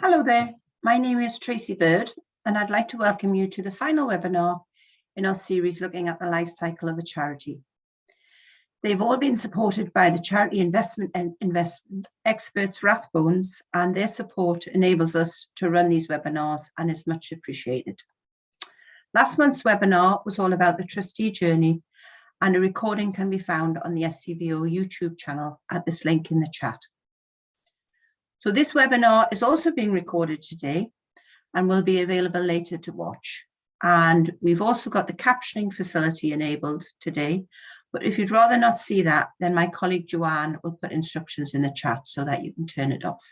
Hello there, my name is Tracy Bird and I'd like to welcome you to the final webinar in our series looking at the life cycle of a charity. They've all been supported by the charity investment experts Rathbones, and their support enables us to run these webinars and is much appreciated. Last month's webinar was all about the trustee journey, and a recording can be found on the SCVO YouTube channel at this link in the chat. So this webinar is also being recorded today and will be available later to watch. And we've also got the captioning facility enabled today, but if you'd rather not see that, then my colleague Joanne will put instructions in the chat so that you can turn it off.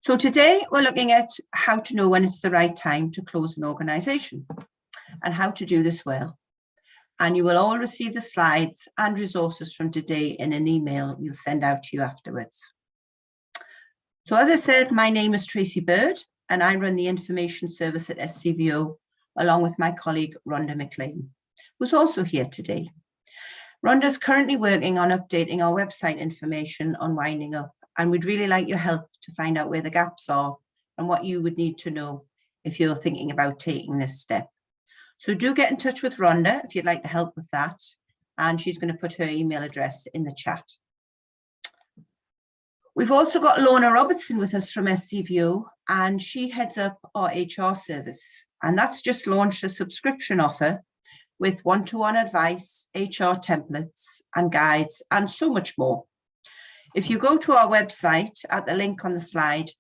So today we're looking at how to know when it's the right time to close an organisation and how to do this well. And you will all receive the slides and resources from today in an email we'll send out to you afterwards. So as I said, my name is Tracy Bird and I run the information service at SCVO along with my colleague Rhonda McLean, who's also here today. Rhonda is currently working on updating our website information on winding up, and we'd really like your help to find out where the gaps are and what you would need to know if you're thinking about taking this step. So do get in touch with Rhonda if you'd like to help with that, and she's going to put her email address in the chat. We've also got Lorna Robertson with us from SCVO, and she heads up our HR service, and that's just launched a subscription offer with one-to-one advice, HR templates and guides and so much more. If you go to our website at the link on the slide,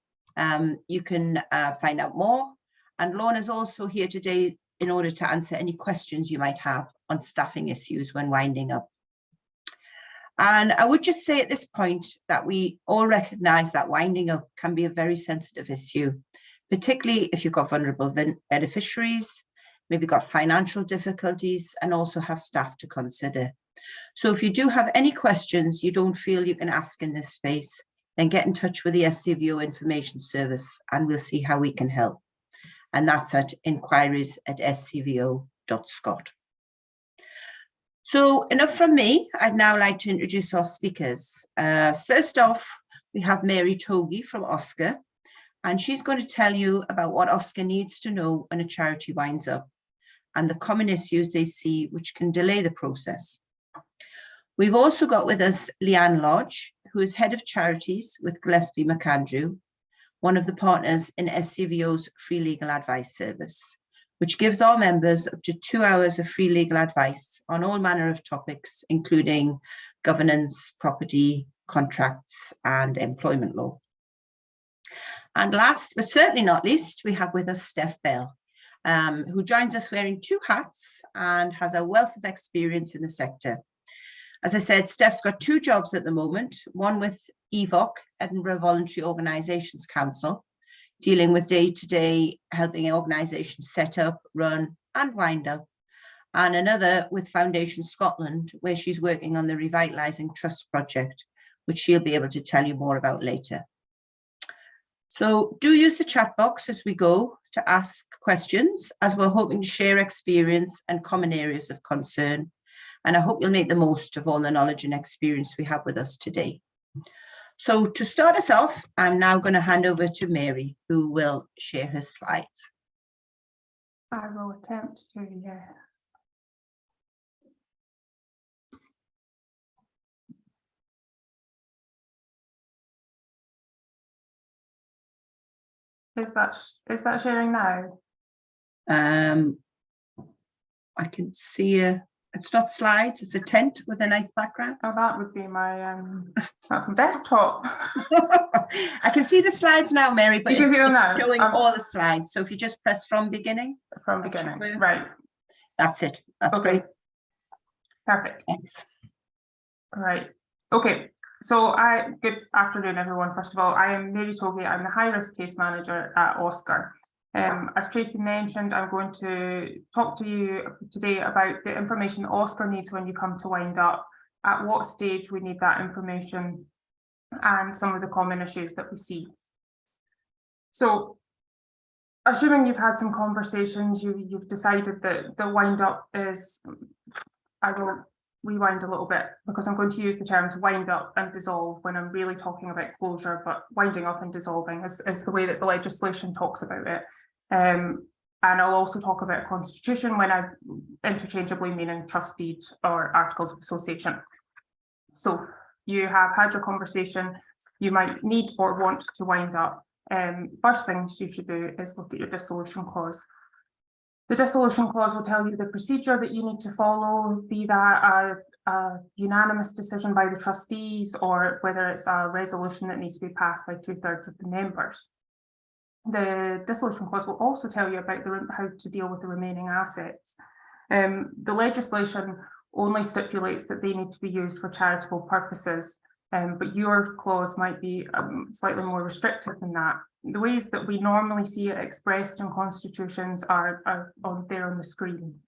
you can find out more, and Lorna's also here today in order to answer any questions you might have on staffing issues when winding up. And I would just say at this point that we all recognise that winding up can be a very sensitive issue, particularly if you've got vulnerable beneficiaries, maybe got financial difficulties, and also have staff to consider. So if you do have any questions you don't feel you can ask in this space, then get in touch with the SCVO information service and we'll see how we can help. And that's at inquiries@scvo.scot. So enough from me. I'd now like to introduce our speakers. First off, we have Mary Togi from OSCR, and she's going to tell you about what OSCR needs to know when a charity winds up and the common issues they see which can delay the process. We've also got with us Leanne Lodge, who is Head of Charities with Gillespie Macandrew, one of the partners in SCVO's free legal advice service, which gives our members up to 2 hours of free legal advice on all manner of topics, including governance, property, contracts, and employment law. And last, but certainly not least, we have with us Steph Bell, who joins us wearing 2 hats and has a wealth of experience in the sector. As I said, Steph's got 2 jobs at the moment, one with EVOC, Edinburgh Voluntary Organisations Council, dealing with day-to-day helping organisations set up, run and wind up, and another with Foundation Scotland, where she's working on the Revitalising Trusts Project, which she'll be able to tell you more about later. So do use the chat box as we go to ask questions, as we're hoping to share experience and common areas of concern, and I hope you'll make the most of all the knowledge and experience we have with us today. So to start us off, I'm now going to hand over to Mary, who will share her slides. I will attempt to, yes. Is that sharing now? I can see it's not slides, it's a tent with a nice background. Oh, that would be my that's my desktop. I can see the slides now, Mary, but you can see them now. Showing all the slides. So if you just press from beginning. From beginning, right. That's it. That's okay. Great. Perfect. Thanks. Right. Okay. So good afternoon, everyone. First of all, I am Mary Togi. I'm the high-risk case manager at OSCR. As Tracy mentioned, I'm going to talk to you today about the information OSCR needs when you come to wind up, at what stage we need that information, and some of the common issues that we see. So, assuming you've had some conversations, you've decided that the wind up is, I will rewind a little bit, because I'm going to use the terms wind up and dissolve when I'm really talking about closure, but winding up and dissolving is the way that the legislation talks about it. And I'll also talk about a constitution when I'm interchangeably meaning trust deed or articles of association. So you have had your conversation, you might need or want to wind up. First things you should do is look at your dissolution clause. The dissolution clause will tell you the procedure that you need to follow, be that a unanimous decision by the trustees, or whether it's a resolution that needs to be passed by 2/3 of the members. The dissolution clause will also tell you about how to deal with the remaining assets. The legislation only stipulates that they need to be used for charitable purposes, but your clause might be slightly more restrictive than that. The ways that we normally see it expressed in constitutions are there on the screen.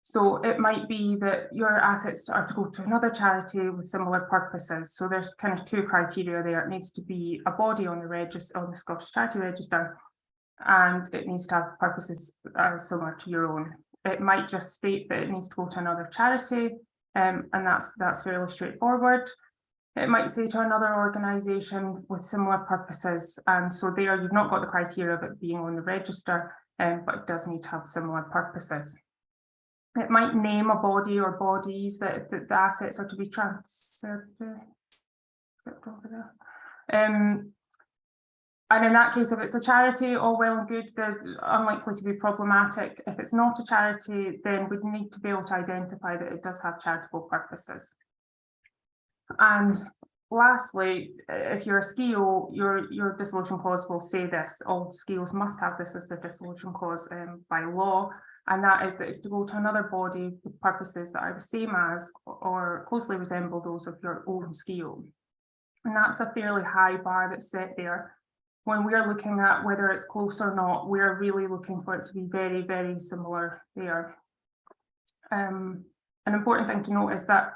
So it might be that your assets are to go to another charity with similar purposes. So there's kind of two criteria there. It needs to be a body on the register, on the Scottish Charity Register, and it needs to have purposes similar to your own. It might just state that it needs to go to another charity, and that's fairly straightforward. It might say to another organisation with similar purposes, and so there you've not got the criteria of it being on the register, but it does need to have similar purposes. It might name a body or bodies that the assets are to be transferred to. Skipped over there. And in that case, if it's a charity, all well and good, they're unlikely to be problematic. If it's not a charity, then we'd need to be able to identify that it does have charitable purposes. And lastly, if you're a SCVO, your dissolution clause will say this. All SCVOs must have this as their dissolution clause by law, and that is that it's to go to another body with purposes that are the same as or closely resemble those of your own SCVO. And that's a fairly high bar that's set there. When we're looking at whether it's close or not, we're really looking for it to be very, very similar there. An important thing to note is that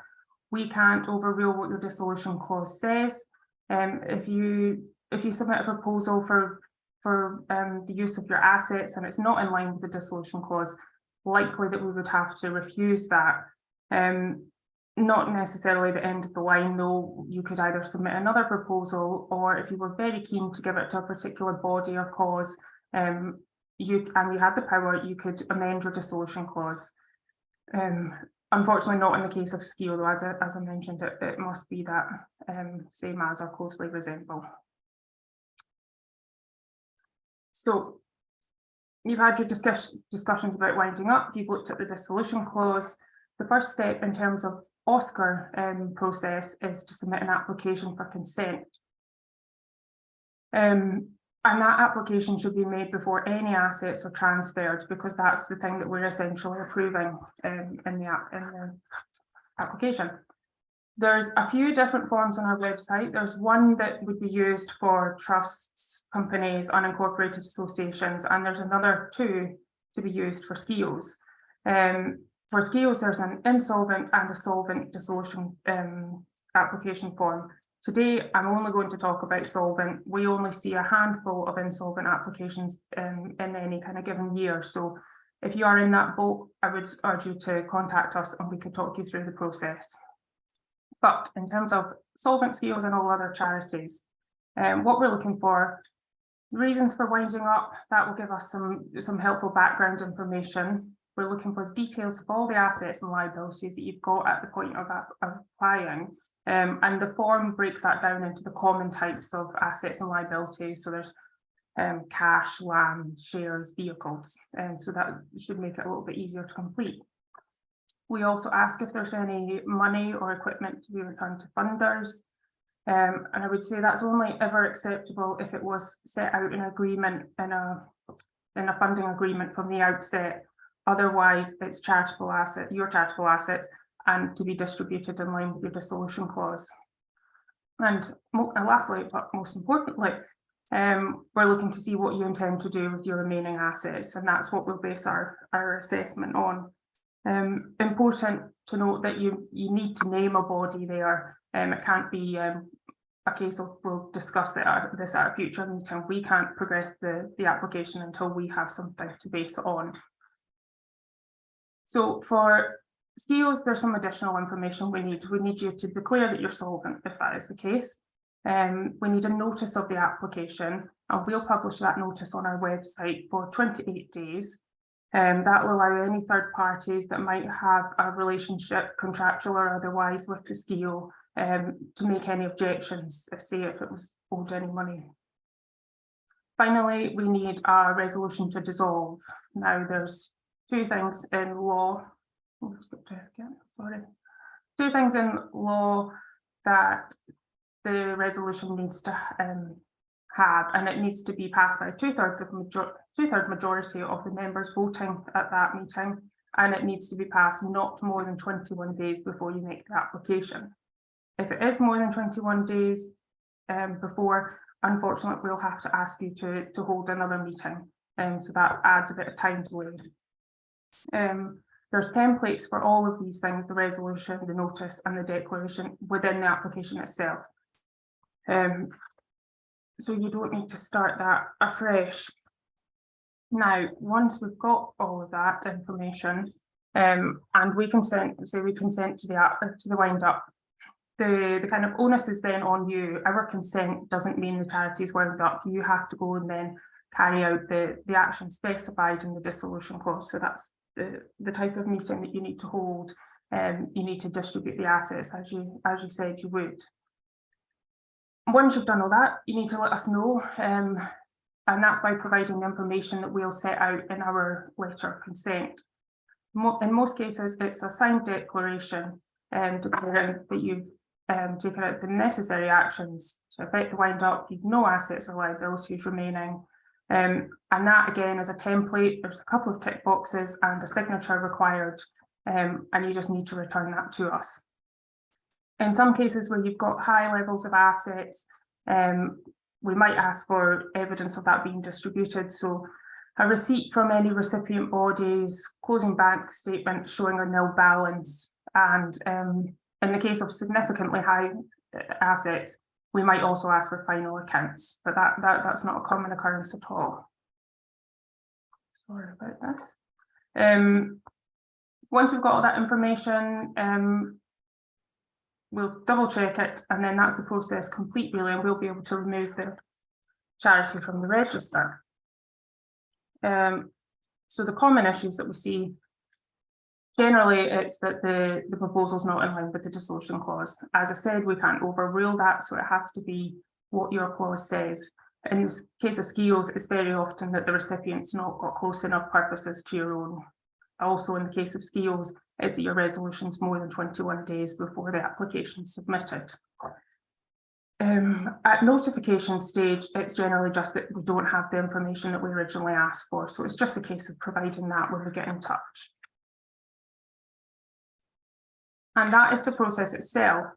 we can't overrule what your dissolution clause says. If you submit a proposal for the use of your assets and it's not in line with the dissolution clause, likely that we would have to refuse that. Not necessarily the end of the line, though. You could either submit another proposal, or if you were very keen to give it to a particular body or cause, you had the power, you could amend your dissolution clause. Unfortunately, not in the case of SCVO, though, as I mentioned, it must be that same as or closely resemble. So you've had your discussions about winding up, you've looked at the dissolution clause. The first step in terms of OSCR process is to submit an application for consent. And that application should be made before any assets are transferred, because that's the thing that we're essentially approving in the application. There's a few different forms on our website. There's one that would be used for trusts, companies, unincorporated associations, and there's another two to be used for SCVOs. For SCVOs, there's an insolvent and a solvent dissolution application form. Today, I'm only going to talk about solvent. We only see a handful of insolvent applications in any kind of given year. So if you are in that boat, I would urge you to contact us and we could talk you through the process. But in terms of solvent SCVOs and all other charities, what we're looking for, reasons for winding up, that will give us some helpful background information. We're looking for the details of all the assets and liabilities that you've got at the point of applying. And the form breaks that down into the common types of assets and liabilities. So there's cash, land, shares, vehicles. So that should make it a little bit easier to complete. We also ask if there's any money or equipment to be returned to funders. And I would say that's only ever acceptable if it was set out in agreement in a funding agreement from the outset. Otherwise, it's your charitable assets, and to be distributed in line with your dissolution clause. And lastly, but most importantly, we're looking to see what you intend to do with your remaining assets, and that's what we'll base our assessment on. Important to note that you need to name a body there. It can't be a case of we'll discuss this at a future meeting. We can't progress the application until we have something to base it on. So for SCVOs, there's some additional information we need. We need you to declare that you're solvent, if that is the case. We need a notice of the application, and we'll publish that notice on our website for 28 days. That will allow any third parties that might have a relationship, contractual or otherwise, with the SCVO to make any objections, if it was owed any money. Finally, we need a resolution to dissolve. Now, there's two things in law. Two things in law that the resolution needs to have, and it needs to be passed by two-thirds majority of the members voting at that meeting, and it needs to be passed not more than 21 days before you make the application. If it is more than 21 days before, unfortunately, we'll have to ask you to hold another meeting, so that adds a bit of time delay. There's templates for all of these things, the resolution, the notice, and the declaration within the application itself. So you don't need to start that afresh. Now, once we've got all of that information, and we consent to the wind up, the kind of onus is then on you. Our consent doesn't mean the charity's wound up. You have to go and then carry out the action specified in the dissolution clause. So that's the type of meeting that you need to hold. You need to distribute the assets as you said you would. Once you've done all that, you need to let us know, and that's by providing the information that we'll set out in our letter of consent. In most cases, it's a signed declaration declaring that you've taken out the necessary actions to effect the wind up, you've no assets or liabilities remaining. And that again is a template. There's a couple of tick boxes and a signature required, and you just need to return that to us. In some cases where you've got high levels of assets, we might ask for evidence of that being distributed. So a receipt from any recipient bodies, closing bank statement showing a nil balance, and in the case of significantly high assets, we might also ask for final accounts, but that's not a common occurrence at all. Sorry about this. Once we've got all that information, we'll double check it, and then that's the process complete really, and we'll be able to remove the charity from the register. So the common issues that we see, generally it's that the proposal is not in line with the dissolution clause. As I said, we can't overrule that, so it has to be what your clause says. In this case of SCVOs, it's very often that the recipient's not got close enough purposes to your own. Also, in the case of SCVOs, it's that your resolution's more than 21 days before the application is submitted. At notification stage, it's generally just that we don't have the information that we originally asked for, so it's just a case of providing that when we get in touch. And that is the process itself.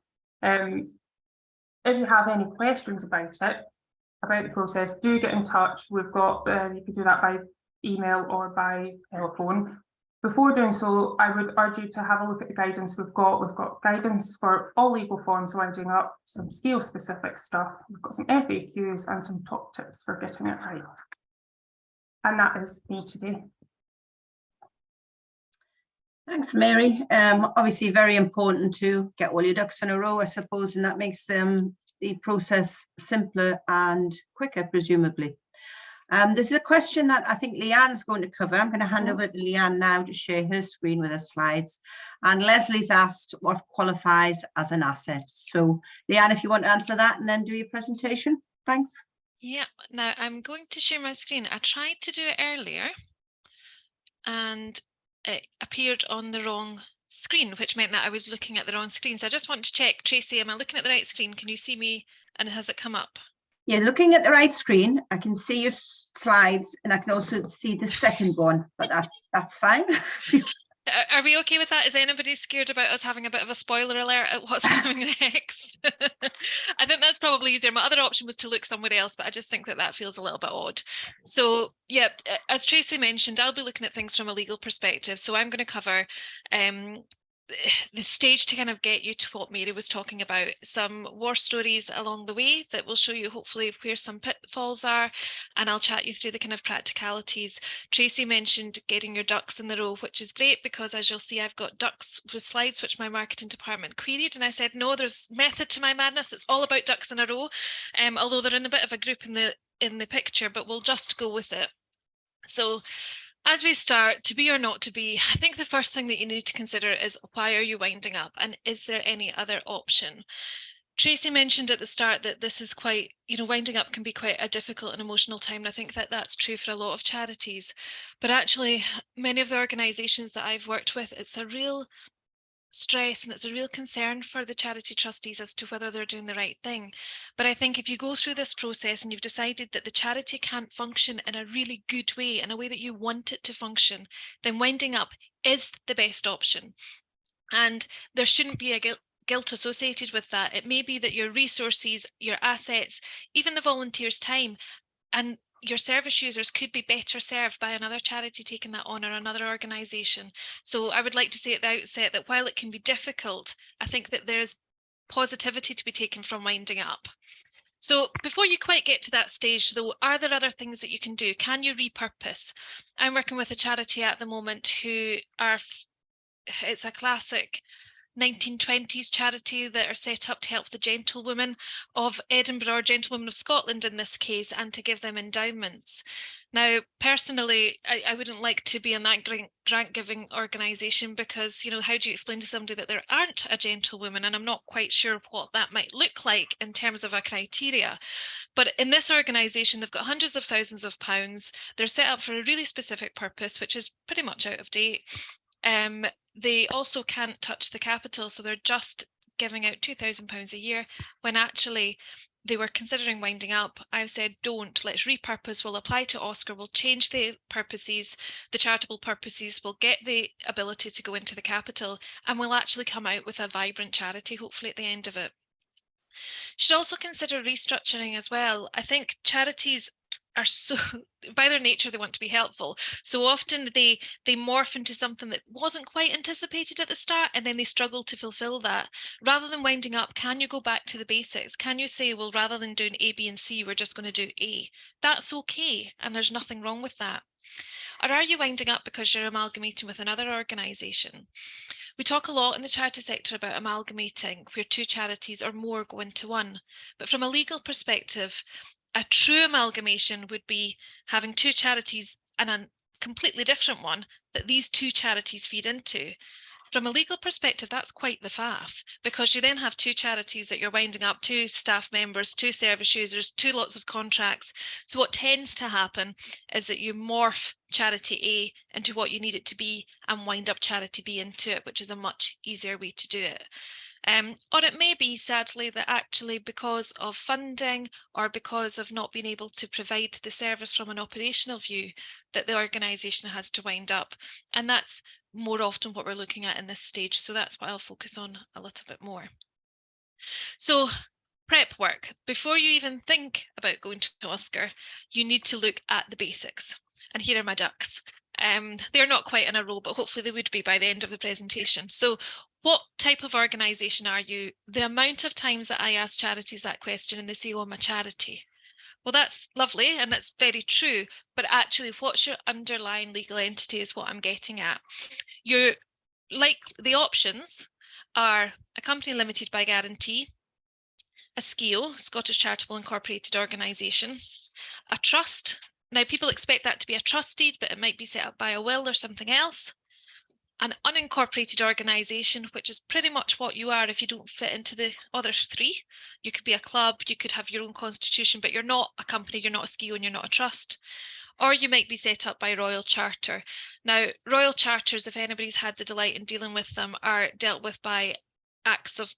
If you have any questions about it, about the process, do get in touch. We've got, you can do that by email or by telephone. Before doing so, I would urge you to have a look at the guidance we've got. We've got guidance for all legal forms winding up, some SCVO specific stuff. We've got some FAQs and some top tips for getting it right. And that is me today. Thanks, Mary. Obviously very important to get all your ducks in a row, I suppose, and that makes the process simpler and quicker, presumably. This is a question that I think Leanne's going to cover. I'm going to hand over to Leanne now to share her screen with her slides. And Leslie's asked what qualifies as an asset. So Leanne, if you want to answer that and then do your presentation. Thanks. Yeah, now I'm going to share my screen. I tried to do it earlier and it appeared on the wrong screen, which meant that I was looking at the wrong screen. So I just want to check, Tracy, am I looking at the right screen? Can you see me and has it come up? You're looking at the right screen. I can see your slides and I can also see the second one, but that's fine. Are we okay with that? Is anybody scared about us having a bit of a spoiler alert at what's coming next? I think that's probably easier. My other option was to look somewhere else, but I just think that that feels a little bit odd. So yeah, as Tracy mentioned, I'll be looking at things from a legal perspective. So I'm going to cover the stage to kind of get you to what Mary was talking about, some war stories along the way that will show you hopefully where some pitfalls are, and I'll chat you through the kind of practicalities. Tracy mentioned getting your ducks in the row, which is great because as you'll see, I've got ducks with slides which my marketing department queried, and I said, no, there's method to my madness. It's all about ducks in a row, although they're in a bit of a group in the picture, but we'll just go with it. So as we start, to be or not to be, I think the first thing that you need to consider is why are you winding up, and is there any other option? Tracy mentioned at the start that this is quite, winding up can be quite a difficult and emotional time. And I think that that's true for a lot of charities. But actually, many of the organisations that I've worked with, it's a real stress and it's a real concern for the charity trustees as to whether they're doing the right thing. But I think if you go through this process and you've decided that the charity can't function in a really good way, in a way that you want it to function, then winding up is the best option. And there shouldn't be a guilt associated with that. It may be that your resources, your assets, even the volunteers' time, and your service users could be better served by another charity taking that on, or another organisation. So I would like to say at the outset that while it can be difficult, I think that there's positivity to be taken from winding up. So before you quite get to that stage, though, are there other things that you can do? Can you repurpose? I'm working with a charity at the moment who are, it's a classic 1920s charity that are set up to help the gentlewomen of Edinburgh, or gentlewomen of Scotland in this case, and to give them endowments. Now, personally, I wouldn't like to be in that grant-giving organisation because, how do you explain to somebody that there aren't a gentlewoman? And I'm not quite sure what that might look like in terms of a criteria. But in this organisation, they've got hundreds of thousands of pounds. They're set up for a really specific purpose, which is pretty much out of date. They also can't touch the capital, so they're just giving out £2,000 a year, when actually they were considering winding up. I've said, don't, let's repurpose, we'll apply to OSCR, we'll change the purposes, the charitable purposes, we'll get the ability to go into the capital, and we'll actually come out with a vibrant charity, hopefully at the end of it. Should also consider restructuring as well. I think charities are so, by their nature, they want to be helpful. So often they morph into something that wasn't quite anticipated at the start, and then they struggle to fulfill that. Rather than winding up, can you go back to the basics? Can you say, well, rather than doing A, B, and C, we're just going to do A? That's okay, and there's nothing wrong with that. Or are you winding up because you're amalgamating with another organisation? We talk a lot in the charity sector about amalgamating, where two charities or more go into one. But from a legal perspective, a true amalgamation would be having two charities and a completely different one that these two charities feed into. From a legal perspective, that's quite the faff, because you then have two charities that you're winding up, two staff members, two service users, two lots of contracts. So what tends to happen is that you morph charity A into what you need it to be and wind up charity B into it, which is a much easier way to do it. Or it may be, sadly, that actually because of funding or because of not being able to provide the service from an operational view, that the organisation has to wind up. And that's more often what we're looking at in this stage. So that's what I'll focus on a little bit more. So prep work. Before you even think about going to OSCR, you need to look at the basics. And here are my ducks. They're not quite in a row, but hopefully they would be by the end of the presentation. So what type of organisation are you? The amount of times that I ask charities that question and they say, oh, I'm a charity. Well, that's lovely and that's very true, but actually what's your underlying legal entity is what I'm getting at. The options are a company limited by guarantee, a SCVO, Scottish Charitable Incorporated Organisation, a trust. Now people expect that to be a trust deed, but it might be set up by a will or something else. An unincorporated organisation, which is pretty much what you are if you don't fit into the other three. You could be a club, you could have your own constitution, but you're not a company, you're not a SCVO, and you're not a trust. Or you might be set up by Royal Charter. Now, Royal Charters, if anybody's had the delight in dealing with them, are dealt with by acts of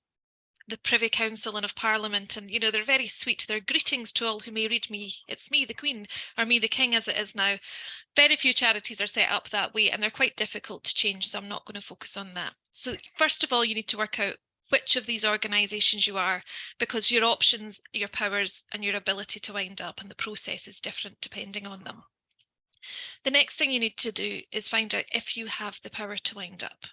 the Privy Council and of Parliament, and they're very sweet. They're greetings to all who may read me. It's me, the Queen, or me, the King, as it is now. Very few charities are set up that way, and they're quite difficult to change, so I'm not going to focus on that. So first of all, you need to work out which of these organisations you are, because your options, your powers, and your ability to wind up and the process is different depending on them. The next thing you need to do is find out if you have the power to wind up.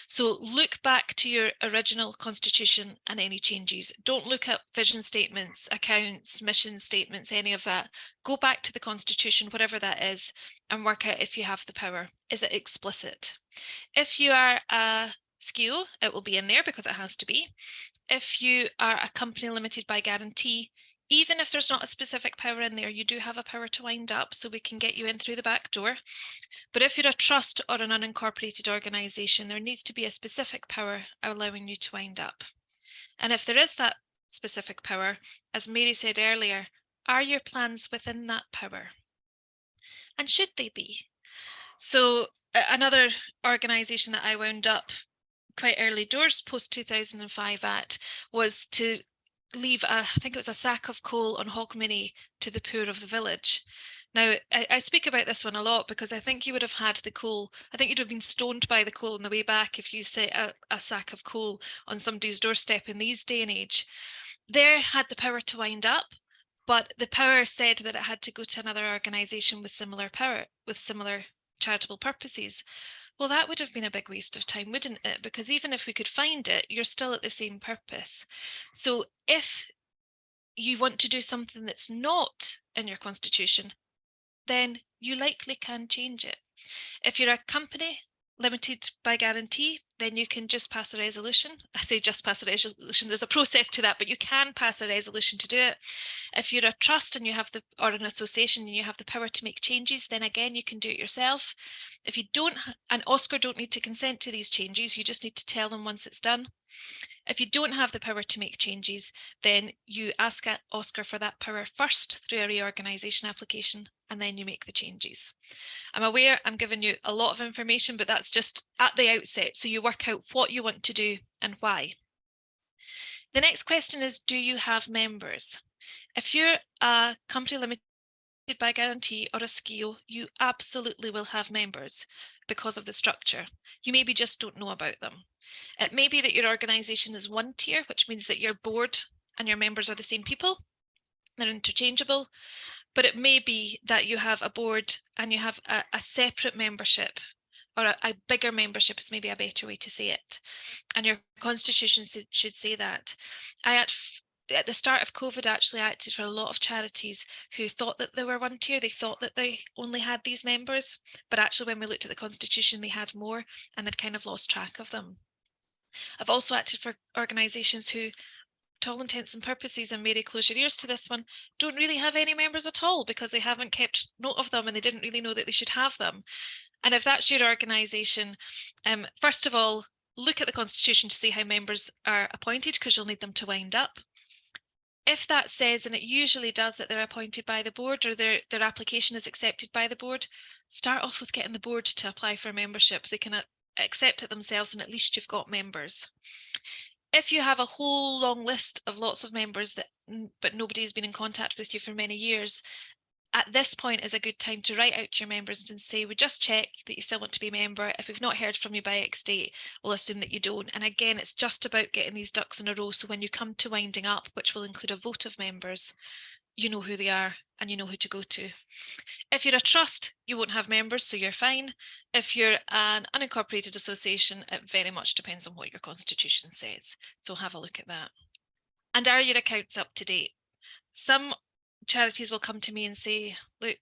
So look back to your original constitution and any changes. Don't look at vision statements, accounts, mission statements, any of that. Go back to the constitution, whatever that is, and work out if you have the power. Is it explicit? If you are a SCVO, it will be in there because it has to be. If you are a company limited by guarantee, even if there's not a specific power in there, you do have a power to wind up, so we can get you in through the back door. But if you're a trust or an unincorporated organisation, there needs to be a specific power allowing you to wind up. And if there is that specific power, as Mary said earlier, are your plans within that power? And should they be? So another organisation that I wound up quite early doors post 2005 at was to leave I think it was a sack of coal on Hogmanay to the poor of the village. Now, I speak about this one a lot because I think you would have had the coal, I think you'd have been stoned by the coal on the way back if you set a sack of coal on somebody's doorstep in these day and age. They had the power to wind up, but the power said that it had to go to another organisation with similar power, with similar charitable purposes. Well, that would have been a big waste of time, wouldn't it? Because even if we could find it, you're still at the same purpose. So if you want to do something that's not in your constitution, then you likely can change it. If you're a company limited by guarantee, then you can just pass a resolution. I say just pass a resolution, there's a process to that, but you can pass a resolution to do it. If you're a trust and you have or an association and you have the power to make changes, then again, you can do it yourself. If you don't, and OSCR don't need to consent to these changes, you just need to tell them once it's done. If you don't have the power to make changes, then you ask OSCR for that power first through a reorganisation application, and then you make the changes. I'm aware I'm giving you a lot of information, but that's just at the outset, so you work out what you want to do and why. The next question is, do you have members? If you're a company limited by guarantee or a SCVO, you absolutely will have members because of the structure. You maybe just don't know about them. It may be that your organisation is one tier, which means that your board and your members are the same people. They're interchangeable. But it may be that you have a board and you have a separate membership, or a bigger membership is maybe a better way to say it. And your constitution should say that. At the start of COVID, actually acted for a lot of charities who thought that they were one tier. They thought that they only had these members, but actually when we looked at the constitution, they had more, and they'd kind of lost track of them. I've also acted for organisations who, to all intents and purposes, and Mary, close your ears to this one, don't really have any members at all because they haven't kept note of them and they didn't really know that they should have them. And if that's your organisation, first of all, look at the constitution to see how members are appointed, because you'll need them to wind up. If that says, and it usually does, that they're appointed by the board or their application is accepted by the board, start off with getting the board to apply for membership. They can accept it themselves, and at least you've got members. If you have a whole long list of lots of members but nobody's been in contact with you for many years, at this point is a good time to write out to your members and say, we just checked that you still want to be a member. If we've not heard from you by X date, we'll assume that you don't. And again, it's just about getting these ducks in a row. So when you come to winding up, which will include a vote of members, you know who they are and you know who to go to. If you're a trust, you won't have members, so you're fine. If you're an unincorporated association, it very much depends on what your constitution says. So have a look at that. And are your accounts up to date? Some charities will come to me and say, look,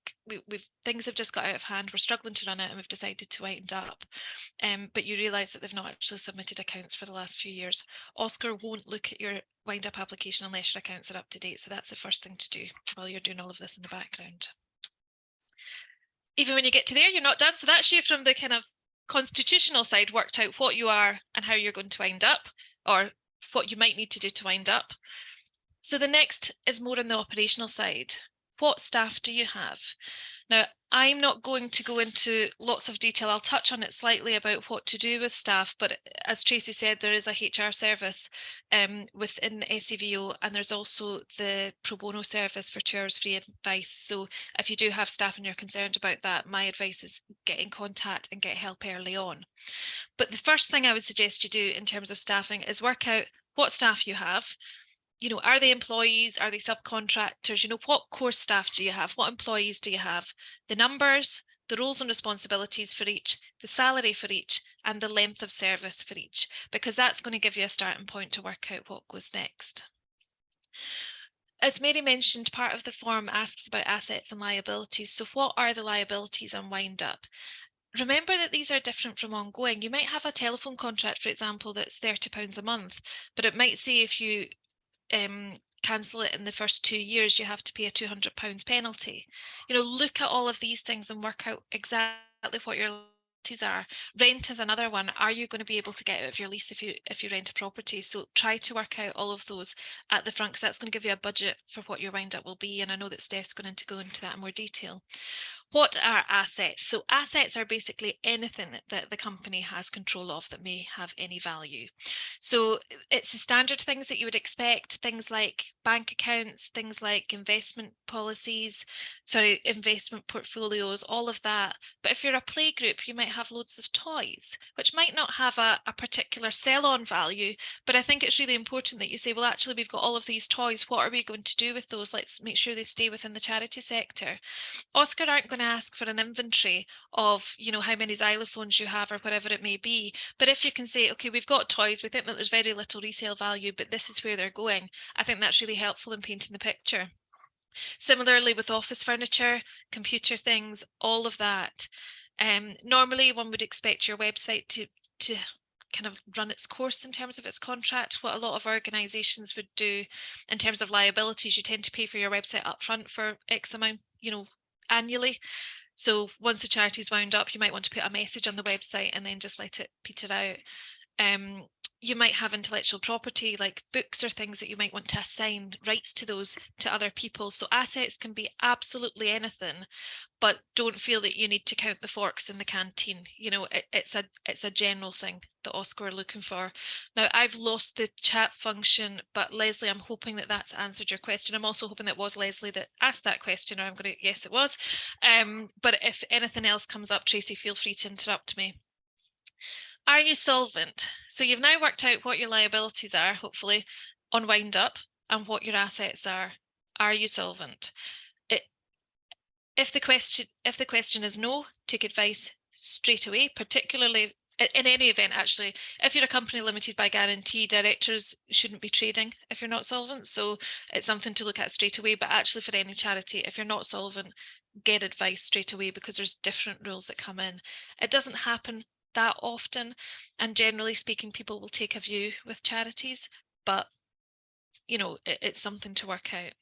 things have just got out of hand, we're struggling to run it and we've decided to wind up. But you realise that they've not actually submitted accounts for the last few years. OSCR won't look at your wind up application unless your accounts are up to date. So that's the first thing to do while you're doing all of this in the background. Even when you get to there, you're not done. So that's you from the kind of constitutional side, worked out what you are and how you're going to wind up, or what you might need to do to wind up. So the next is more on the operational side. What staff do you have? Now, I'm not going to go into lots of detail. I'll touch on it slightly about what to do with staff, but as Tracy said, there is a HR service within SCVO, and there's also the pro bono service for 2 hours free advice. So if you do have staff and you're concerned about that, my advice is get in contact and get help early on. But the first thing I would suggest you do in terms of staffing is work out what staff you have. You know, are they employees? Are they subcontractors? You know, what core staff do you have? What employees do you have? The numbers, the roles and responsibilities for each, the salary for each, and the length of service for each, because that's going to give you a starting point to work out what goes next. As Mary mentioned, part of the form asks about assets and liabilities. So what are the liabilities on wind up? Remember that these are different from ongoing. You might have a telephone contract, for example, that's £30 a month, but it might say if you cancel it in the first 2 years, you have to pay a £200 penalty. You know, look at all of these things and work out exactly what your liabilities are. Rent is another one. Are you going to be able to get out of your lease if you rent a property? So try to work out all of those at the front, because that's going to give you a budget for what your wind up will be. And I know that Steph's going to go into that in more detail. What are assets? So assets are basically anything that the company has control of that may have any value. So it's the standard things that you would expect, things like bank accounts, things like investment portfolios, all of that. But if you're a play group, you might have loads of toys, which might not have a particular sell-on value, but I think it's really important that you say, well, actually, we've got all of these toys. What are we going to do with those? Let's make sure they stay within the charity sector. OSCR aren't going to ask for an inventory of, you know, how many xylophones you have or whatever it may be. But if you can say, okay, we've got toys, we think that there's very little resale value, but this is where they're going, I think that's really helpful in painting the picture. Similarly with office furniture, computer things, all of that. Normally one would expect your website to kind of run its course in terms of its contract. What a lot of organisations would do in terms of liabilities, you tend to pay for your website upfront for X amount, you know, annually. So once the charity's wound up, you might want to put a message on the website and then just let it peter out. You might have intellectual property like books or things that you might want to assign rights to those to other people. So assets can be absolutely anything, but don't feel that you need to count the forks in the canteen. You know, it's a general thing that OSCR are looking for. Now, I've lost the chat function, but Leslie, I'm hoping that that's answered your question. I'm also hoping that was Leslie that asked that question, or yes, it was. But if anything else comes up, Tracy, feel free to interrupt me. Are you solvent? So you've now worked out what your liabilities are, hopefully, on wind up, and what your assets are. Are you solvent? If the question is no, take advice straight away, particularly in any event, actually. If you're a company limited by guarantee, directors shouldn't be trading if you're not solvent. So it's something to look at straight away. But actually for any charity, if you're not solvent, get advice straight away, because there's different rules that come in. It doesn't happen that often, and generally speaking, people will take a view with charities, but you know, it's something to work out.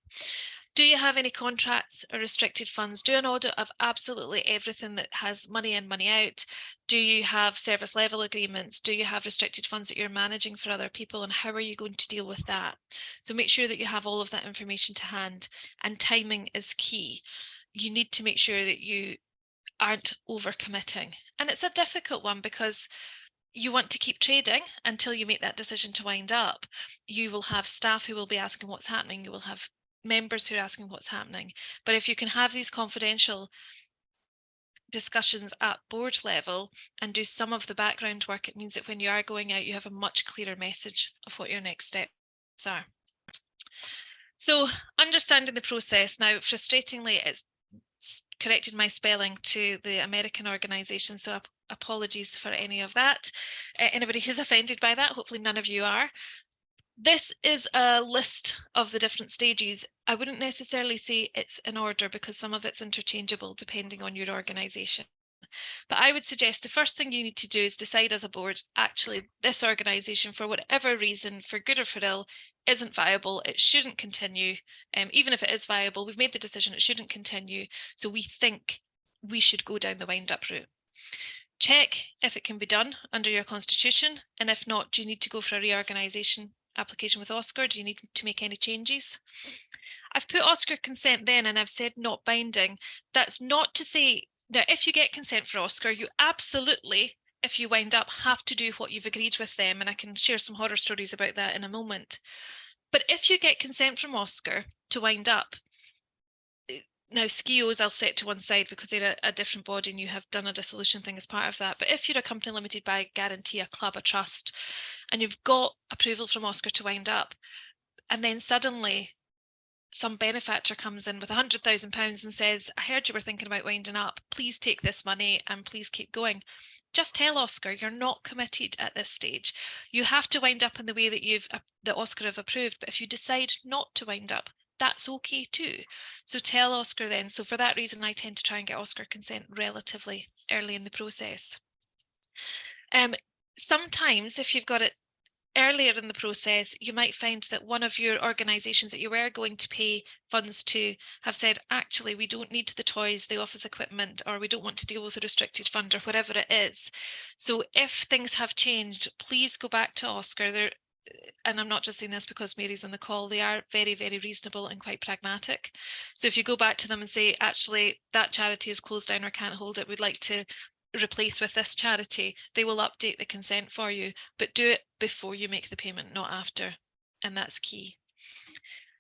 Do you have any contracts or restricted funds? Do an audit of absolutely everything that has money in, money out. Do you have service level agreements? Do you have restricted funds that you're managing for other people, and how are you going to deal with that? So make sure that you have all of that information to hand, and timing is key. You need to make sure that you aren't overcommitting. And it's a difficult one because you want to keep trading until you make that decision to wind up. You will have staff who will be asking what's happening. You will have members who are asking what's happening. But if you can have these confidential discussions at board level and do some of the background work, it means that when you are going out, you have a much clearer message of what your next steps are. So understanding the process. Now, frustratingly, it's corrected my spelling to the American organization, so apologies for any of that. Anybody who's offended by that, hopefully none of you are. This is a list of the different stages. I wouldn't necessarily say it's in order because some of it's interchangeable depending on your organization. But I would suggest the first thing you need to do is decide as a board, actually, this organization, for whatever reason, for good or for ill, isn't viable. It shouldn't continue. Even if it is viable, we've made the decision it shouldn't continue. So we think we should go down the wind up route. Check if it can be done under your constitution. And if not, do you need to go for a reorganisation application with OSCR? Do you need to make any changes? I've put OSCR consent then, and I've said not binding. That's not to say, now if you get consent for OSCR, you absolutely, if you wind up, have to do what you've agreed with them, and I can share some horror stories about that in a moment. But if you get consent from OSCR to wind up, now SCVOs I'll set to one side because they're a different body and you have done a dissolution thing as part of that. But if you're a company limited by guarantee, a club, a trust, and you've got approval from OSCR to wind up, and then suddenly some benefactor comes in with £100,000 and says, I heard you were thinking about winding up, please take this money and please keep going. Just tell OSCR you're not committed at this stage. You have to wind up in the way that that OSCR have approved, but if you decide not to wind up, that's okay too. So tell OSCR then. So for that reason, I tend to try and get OSCR consent relatively early in the process. Sometimes if you've got it earlier in the process, you might find that one of your organisations that you were going to pay funds to have said, actually, we don't need the toys, the office equipment, or we don't want to deal with the restricted fund or whatever it is. So if things have changed, please go back to OSCR. And I'm not just saying this because Mary's on the call, they are very, very reasonable and quite pragmatic. So if you go back to them and say, actually, that charity is closed down or can't hold it, we'd like to replace with this charity, they will update the consent for you, but do it before you make the payment, not after. And that's key.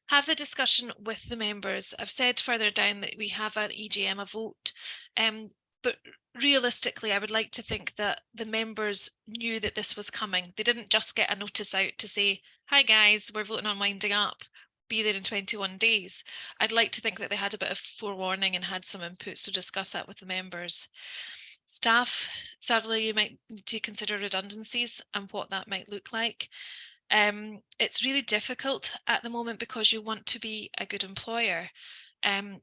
Have the discussion with the members. I've said further down that we have an EGM, a vote, but realistically, I would like to think that the members knew that this was coming. They didn't just get a notice out to say, hi guys, we're voting on winding up, be there in 21 days. I'd like to think that they had a bit of forewarning and had some input, so discuss that with the members. Staff, sadly, you might need to consider redundancies and what that might look like. It's really difficult at the moment because you want to be a good employer.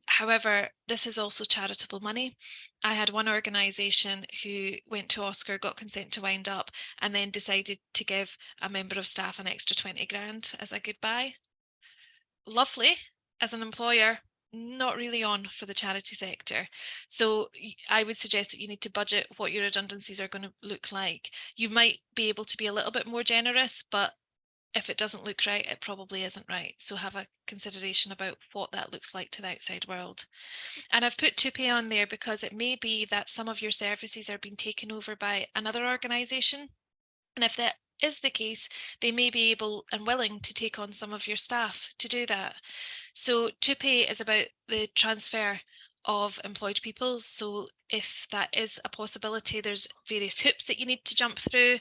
However, this is also charitable money. I had one organisation who went to OSCR, got consent to wind up, and then decided to give a member of staff an extra 20 grand as a goodbye. Lovely as an employer, not really on for the charity sector. So I would suggest that you need to budget what your redundancies are going to look like. You might be able to be a little bit more generous, but if it doesn't look right, it probably isn't right. So have a consideration about what that looks like to the outside world. And I've put TUPE on there because it may be that some of your services are being taken over by another organisation. And if that is the case, they may be able and willing to take on some of your staff to do that. So TUPE is about the transfer of employed people. So if that is a possibility, there's various hoops that you need to jump through.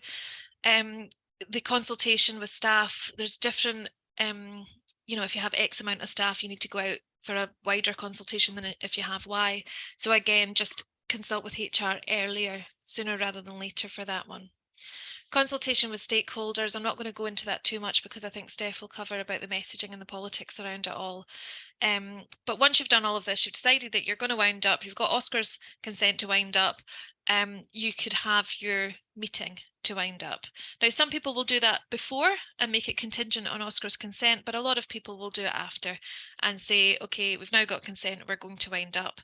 The consultation with staff, there's different, if you have X amount of staff, you need to go out for a wider consultation than if you have Y. So again, just consult with HR earlier, sooner rather than later for that one. Consultation with stakeholders, I'm not going to go into that too much because I think Steph will cover about the messaging and the politics around it all. But once you've done all of this, you've decided that you're going to wind up, you've got OSCR's consent to wind up, you could have your meeting to wind up. Now, some people will do that before and make it contingent on OSCR's consent, but a lot of people will do it after and say, okay, we've now got consent, we're going to wind up.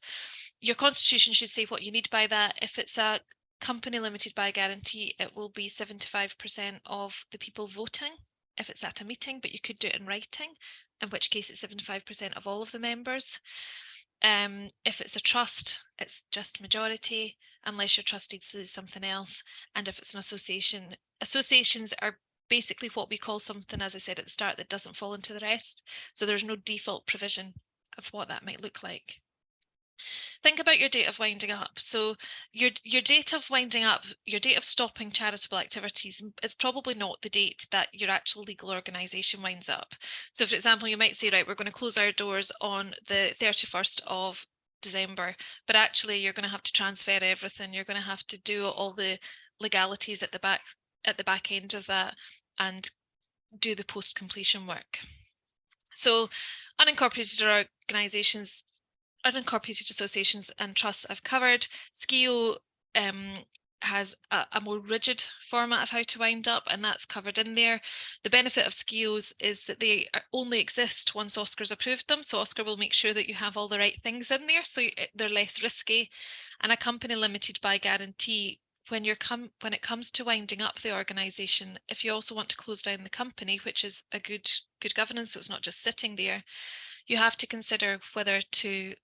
Your constitution should say what you need by that. If it's a company limited by guarantee, it will be 75% of the people voting if it's at a meeting, but you could do it in writing, in which case it's 75% of all of the members. If it's a trust, it's just majority, unless your trustee says something else. And if it's an association, associations are basically what we call something, as I said at the start, that doesn't fall into the rest. So there's no default provision of what that might look like. Think about your date of winding up. So your date of winding up, your date of stopping charitable activities is probably not the date that your actual legal organisation winds up. So for example, you might say, right, we're going to close our doors on the 31st of December, but actually you're going to have to transfer everything. You're going to have to do all the legalities at the back end of that and do the post-completion work. So unincorporated organisations, unincorporated associations and trusts I've covered. SCVO has a more rigid format of how to wind up, and that's covered in there. The benefit of SCVOs is that they only exist once OSCR's approved them, so OSCR will make sure that you have all the right things in there, so they're less risky. And a company limited by guarantee, when it comes to winding up the organisation, if you also want to close down the company, which is a good governance, so it's not just sitting there, you have to consider whether to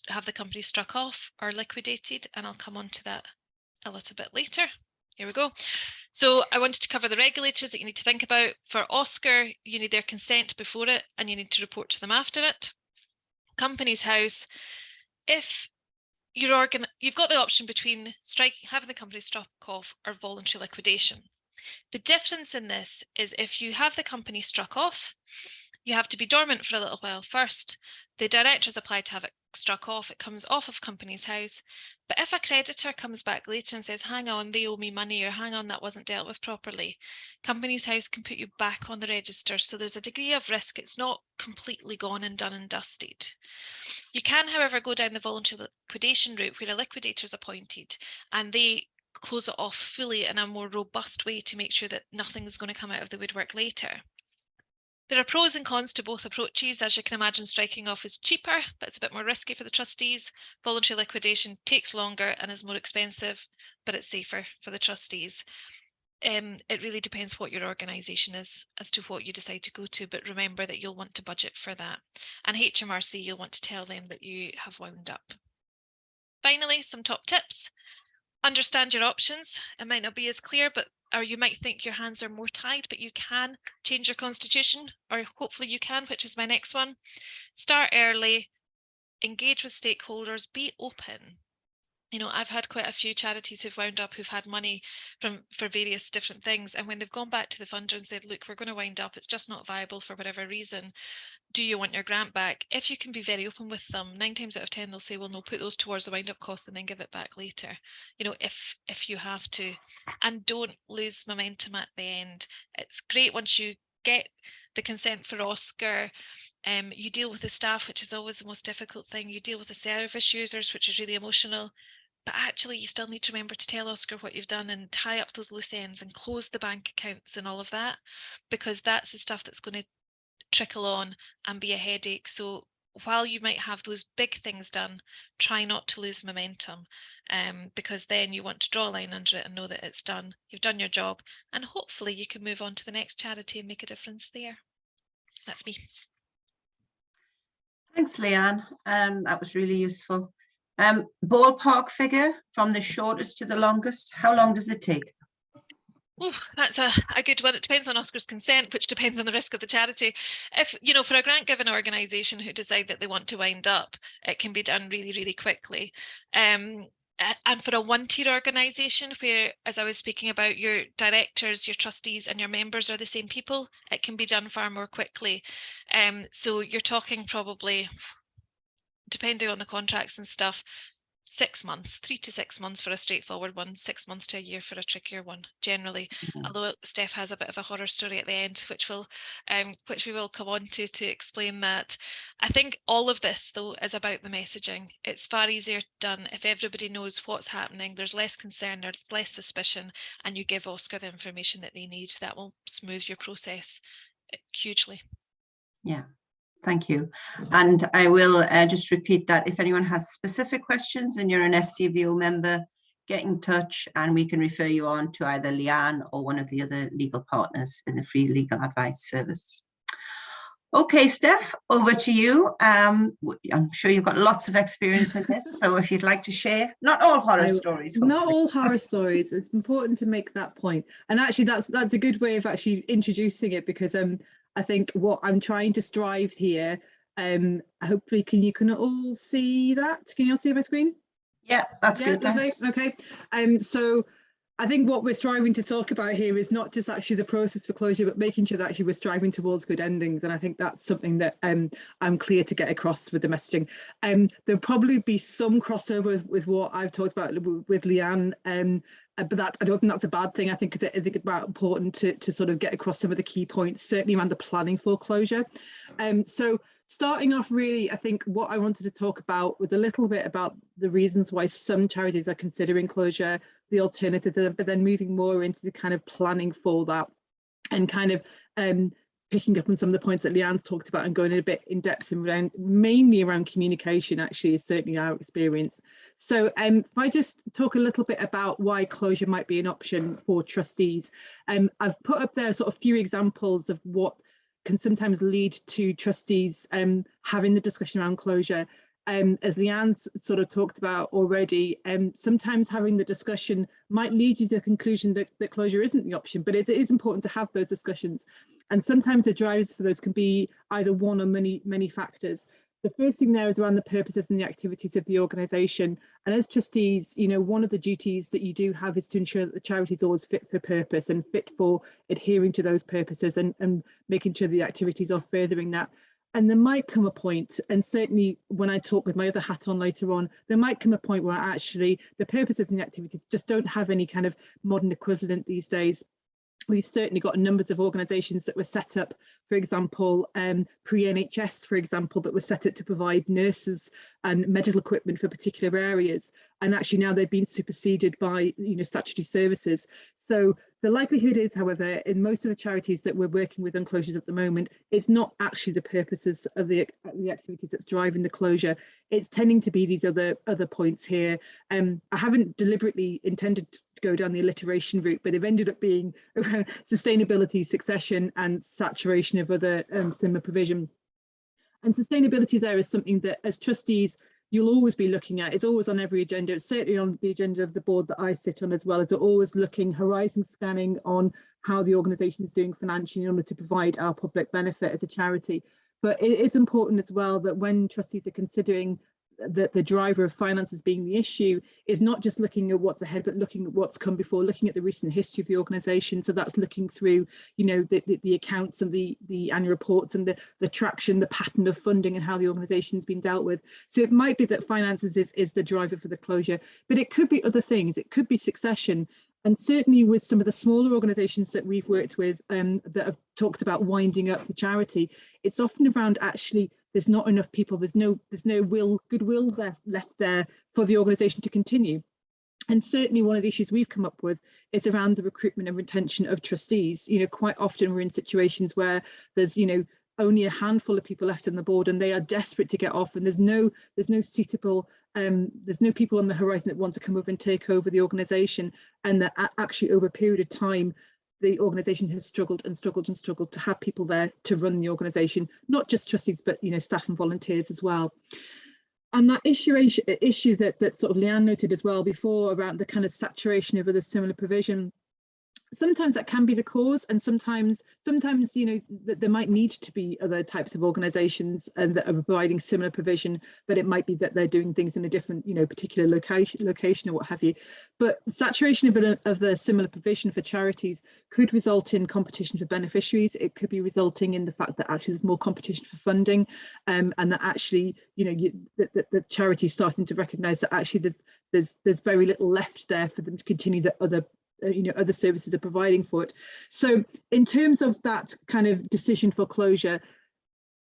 have the company struck off or liquidated, and I'll come on to that a little bit later. Here we go. So I wanted to cover the regulators that you need to think about. For OSCR, you need their consent before it, and you need to report to them after it. Companies House, if you've got the option between having the company struck off or voluntary liquidation. The difference in this is if you have the company struck off, You have to be dormant for a little while first. The directors apply to have it struck off. It comes off of Companies House. But if a creditor comes back later and says, hang on, they owe me money, or hang on, that wasn't dealt with properly, Companies House can put you back on the register. So there's a degree of risk. It's not completely gone and done and dusted. You can, however, go down the voluntary liquidation route where a liquidator is appointed and they close it off fully in a more robust way to make sure that nothing's going to come out of the woodwork later. There are pros and cons to both approaches. As you can imagine, striking off is cheaper, but it's a bit more risky for the trustees. Voluntary liquidation takes longer and is more expensive, but it's safer for the trustees. It really depends what your organisation is as to what you decide to go to, but remember that you'll want to budget for that. And HMRC, you'll want to tell them that you have wound up. Finally, some top tips. Understand your options. It might not be as clear, or you might think your hands are more tied, but you can change your constitution, or hopefully you can, which is my next one. Start early, engage with stakeholders, be open. You know, I've had quite a few charities who've wound up who've had money for various different things. And when they've gone back to the funder and said, look, we're going to wind up, it's just not viable for whatever reason. Do you want your grant back? If you can be very open with them, 9 times out of 10, they'll say, well, no, put those towards the wind up costs and then give it back later. You know, if you have to, and don't lose momentum at the end. It's great once you get the consent for OSCR. You deal with the staff, which is always the most difficult thing. You deal with the service users, which is really emotional. But actually, you still need to remember to tell OSCR what you've done and tie up those loose ends and close the bank accounts and all of that, because that's the stuff that's going to trickle on and be a headache. So while you might have those big things done, try not to lose momentum, because then you want to draw a line under it and know that it's done. You've done your job, and hopefully you can move on to the next charity and make a difference there. That's me. Thanks, Leanne. That was really useful. Ballpark figure from the shortest to the longest, how long does it take? Oh, that's a good one. It depends on OSCR's consent, which depends on the risk of the charity. If, you know, for a grant given organisation who decide that they want to wind up, it can be done really, really quickly. And for a one-tier organisation where, as I was speaking about, your directors, your trustees and your members are the same people, it can be done far more quickly. So you're talking probably, depending on the contracts and stuff, 6 months, 3 to 6 months for a straightforward one, 6 months to a year for a trickier one, generally. Although Steph has a bit of a horror story at the end, which we will come on to explain that. I think all of this, though, is about the messaging. It's far easier done if everybody knows what's happening. There's less concern, there's less suspicion, and you give OSCR the information that they need. That will smooth your process hugely. Yeah. Thank you. And I will just repeat that if anyone has specific questions and you're an SCVO member, get in touch and we can refer you on to either Leanne or one of the other legal partners in the free legal advice service. Okay, Steph, over to you. I'm sure you've got lots of experience in this, so if you'd like to share, not all horror stories. Hopefully. Not all horror stories. It's important to make that point. And actually, that's a good way of actually introducing it, because I think what I'm trying to strive here, hopefully you can all see that? Can you all see my screen? Yeah, that's good. Lovely. Okay. So I think what we're striving to talk about here is not just actually the process for closure, but making sure that actually we're striving towards good endings. And I think that's something that I'm clear to get across with the messaging. There'll probably be some crossover with what I've talked about with Leanne, but that, I don't think that's a bad thing. I think it's about important to sort of get across some of the key points, certainly around the planning for closure. So starting off, really, I think what I wanted to talk about was a little bit about the reasons why some charities are considering closure, the alternative, but then moving more into the kind of planning for that, and kind of picking up on some of the points that Leanne's talked about and going a bit in depth around, mainly around communication, actually, is certainly our experience. So if I just talk a little bit about why closure might be an option for trustees. I've put up there a sort of few examples of what can sometimes lead to trustees having the discussion around closure. As Leanne's sort of talked about already, sometimes having the discussion might lead you to the conclusion that closure isn't the option, but it is important to have those discussions. And sometimes the drivers for those can be either one or many factors. The first thing there is around the purposes and the activities of the organisation. And as trustees, you know, one of the duties that you do have is to ensure that the charity is always fit for purpose and fit for adhering to those purposes and making sure the activities are furthering that. And there might come a point, and certainly when I talk with my other hat on later on, there might come a point where actually the purposes and the activities just don't have any kind of modern equivalent these days. We've certainly got numbers of organisations that were set up, for example, pre-NHS, for example, that were set up to provide nurses and medical equipment for particular areas. And actually now they've been superseded by, you know, statutory services. So the likelihood is, however, in most of the charities that we're working with on closures at the moment, it's not actually the purposes of the activities that's driving the closure. It's tending to be these other points here. I haven't deliberately intended to go down the alliteration route, but it ended up being around sustainability, succession, and saturation of other similar provision. And sustainability there is something that as trustees, you'll always be looking at. It's always on every agenda. It's certainly on the agenda of the board that I sit on as well, as we're always looking, horizon scanning on how the organisation is doing financially in order to provide our public benefit as a charity. But it is important as well that when trustees are considering that the driver of finances being the issue is not just looking at what's ahead, but looking at what's come before, looking at the recent history of the organisation. So that's looking through, you know, the accounts and the annual reports and the traction, the pattern of funding and how the organisation's been dealt with. So it might be that finances is the driver for the closure, but it could be other things. It could be succession. And certainly with some of the smaller organisations that we've worked with that have talked about winding up the charity, it's often around actually there's not enough people, there's no goodwill left there for the organisation to continue. And certainly one of the issues we've come up with is around the recruitment and retention of trustees. You know, quite often we're in situations where there's, you know, only a handful of people left on the board and they are desperate to get off, and there's no suitable there's no people on the horizon that want to come over and take over the organisation, and that actually over a period of time the organisation has struggled to have people there to run the organisation, not just trustees but, you know, staff and volunteers as well. And that issue that sort of Leanne noted as well before around the kind of saturation of other similar provision, sometimes that can be the cause, and sometimes you know that there might need to be other types of organisations and that are providing similar provision, but it might be that they're doing things in a different, you know, particular location or what have you. But saturation of the similar provision for charities could result in competition for beneficiaries. It could be resulting in the fact that actually there's more competition for funding, and that actually, you know, the charities starting to recognise that actually there's very little left there for them to continue the other other services are providing for it. So in terms of that kind of decision for closure,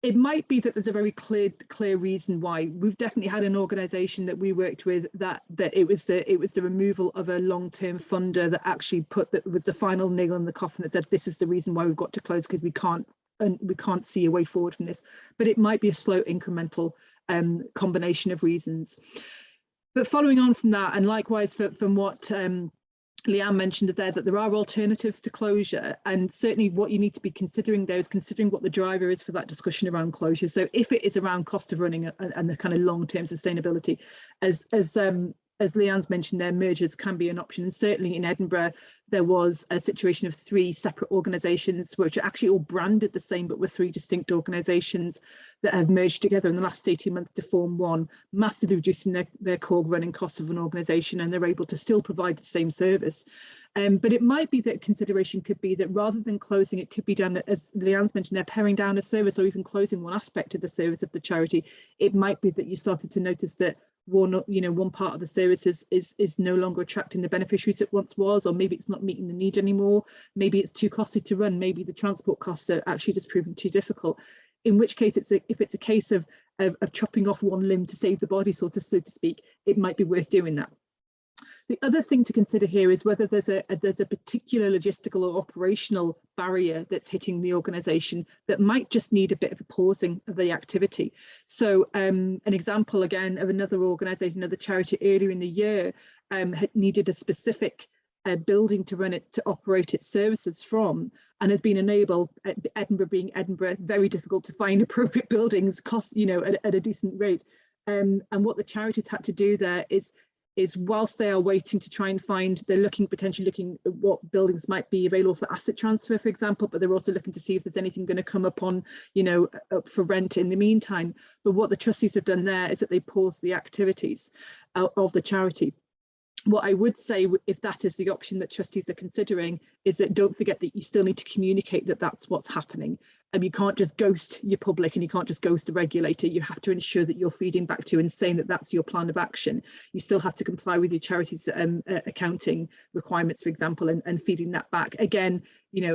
it might be that there's a very clear reason why. We've definitely had an organisation that we worked with that it was the removal of a long-term funder that actually was the final nail in the coffin that said this is the reason why we've got to close, because we can't see a way forward from this. But it might be a slow incremental combination of reasons. But following on from that, and likewise from what Leanne mentioned there, that there are alternatives to closure, and certainly what you need to be considering there is considering what the driver is for that discussion around closure. So if it is around cost of running and the kind of long-term sustainability, as Leanne's mentioned there, mergers can be an option. And certainly in Edinburgh, there was a situation of 3 separate organisations which are actually all branded the same, but were 3 distinct organisations that have merged together in the last 18 months to form one, massively reducing their core running costs of an organisation, and they're able to still provide the same service. But it might be that consideration could be that rather than closing, it could be done, as Leanne's mentioned, they're paring down a service or even closing one aspect of the service of the charity. It might be that you started to notice that one part of the service is no longer attracting the beneficiaries it once was, or maybe it's not meeting the need anymore. Maybe it's too costly to run. Maybe the transport costs are actually just proving too difficult. In which case, if it's a case of chopping off one limb to save the body, so to speak, it might be worth doing that. The other thing to consider here is whether there's a particular logistical or operational barrier that's hitting the organisation that might just need a bit of a pausing of the activity. So an example again of another organisation, another charity earlier in the year had needed a specific building to run it, to operate its services from, and has been enabled, Edinburgh being Edinburgh, very difficult to find appropriate buildings, cost at a decent rate. And what the charities had to do there is is whilst they are waiting to try and find, they're potentially looking at what buildings might be available for asset transfer, for example, but they're also looking to see if there's anything going to come up on, up for rent in the meantime. But what the trustees have done there is that they pause the activities of the charity. What I would say, if that is the option that trustees are considering, is that don't forget that you still need to communicate that that's what's happening. And you can't just ghost your public, and you can't just ghost the regulator. You have to ensure that you're feeding back to and saying that that's your plan of action. You still have to comply with your charity's accounting requirements, for example, and feeding that back. Again,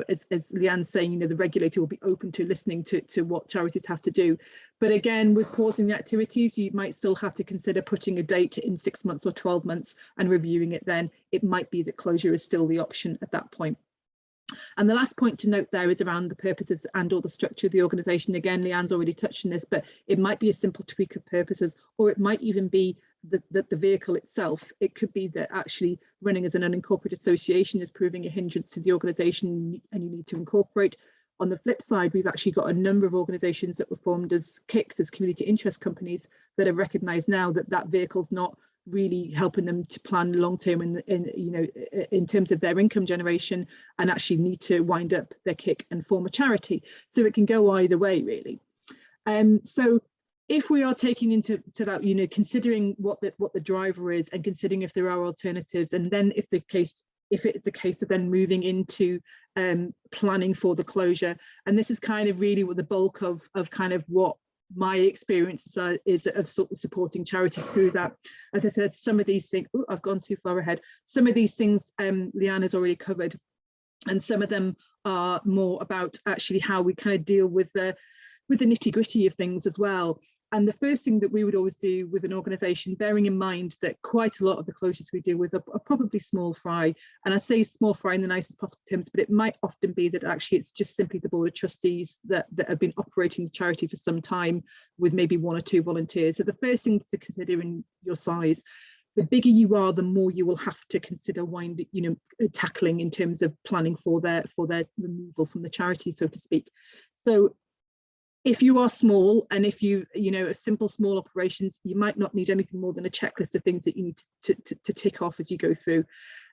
as Leanne's saying, the regulator will be open to listening to what charities have to do. But again, with pausing the activities, you might still have to consider putting a date in 6 months or 12 months and reviewing it then. It might be that closure is still the option at that point. And the last point to note there is around the purposes and or the structure of the organisation. Again, Leanne's already touched on this, but it might be a simple tweak of purposes, or it might even be the vehicle itself. It could be that actually running as an unincorporated association is proving a hindrance to the organisation and you need to incorporate. On the flip side, we've actually got a number of organisations that were formed as KICs, as community interest companies, that are recognised now that that vehicle's not really helping them to plan long term in terms of their income generation, and actually need to wind up their KIC and form a charity. So it can go either way, really. So if we are taking into that, considering what the driver is, and considering if there are alternatives, and then if it's a case of then moving into planning for the closure, and this is kind of really what the bulk of kind of what my experience is of sort of supporting charities through that. As I said, some of these things, I've gone too far ahead. Some of these things Leanne has already covered, and some of them are more about actually how we kind of deal with the nitty-gritty of things as well. And the first thing that we would always do with an organisation, bearing in mind that quite a lot of the closures we deal with are probably small fry, and I say small fry in the nicest possible terms, but it might often be that actually it's just simply the board of trustees that have been operating the charity for some time with maybe 1 or 2 volunteers. So the first thing to consider in your size, the bigger you are, the more you will have to consider tackling in terms of planning for their removal from the charity, so to speak. So if you are small, and if you simple small operations, you might not need anything more than a checklist of things that you need to tick off as you go through.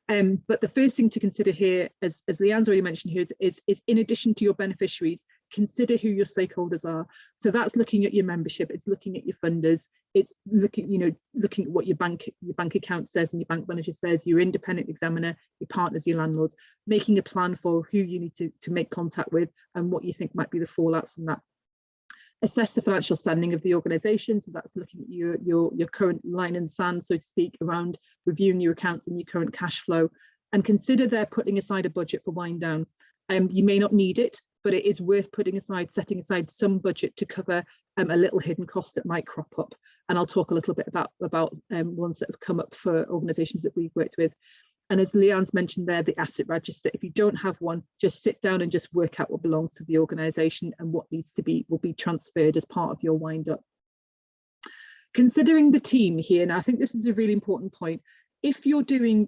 But the first thing to consider here, as Leanne's already mentioned here, is in addition to your beneficiaries, consider who your stakeholders are. So that's looking at your membership, it's looking at your funders, it's looking at what your bank account says and your bank manager says, your independent examiner, your partners, your landlords, making a plan for who you need to make contact with and what you think might be the fallout from that. Assess the financial standing of the organisation, so that's looking at your current line in the sand, so to speak, around reviewing your accounts and your current cash flow, and consider they're putting aside a budget for wind down. You may not need it, but it is worth setting aside some budget to cover a little hidden cost that might crop up. And I'll talk a little bit about ones that have come up for organisations that we've worked with. And as Leanne's mentioned there, the asset register, if you don't have one, just sit down and just work out what belongs to the organisation and what will be transferred as part of your wind up. Considering the team here, now I think this is a really important point. If you're doing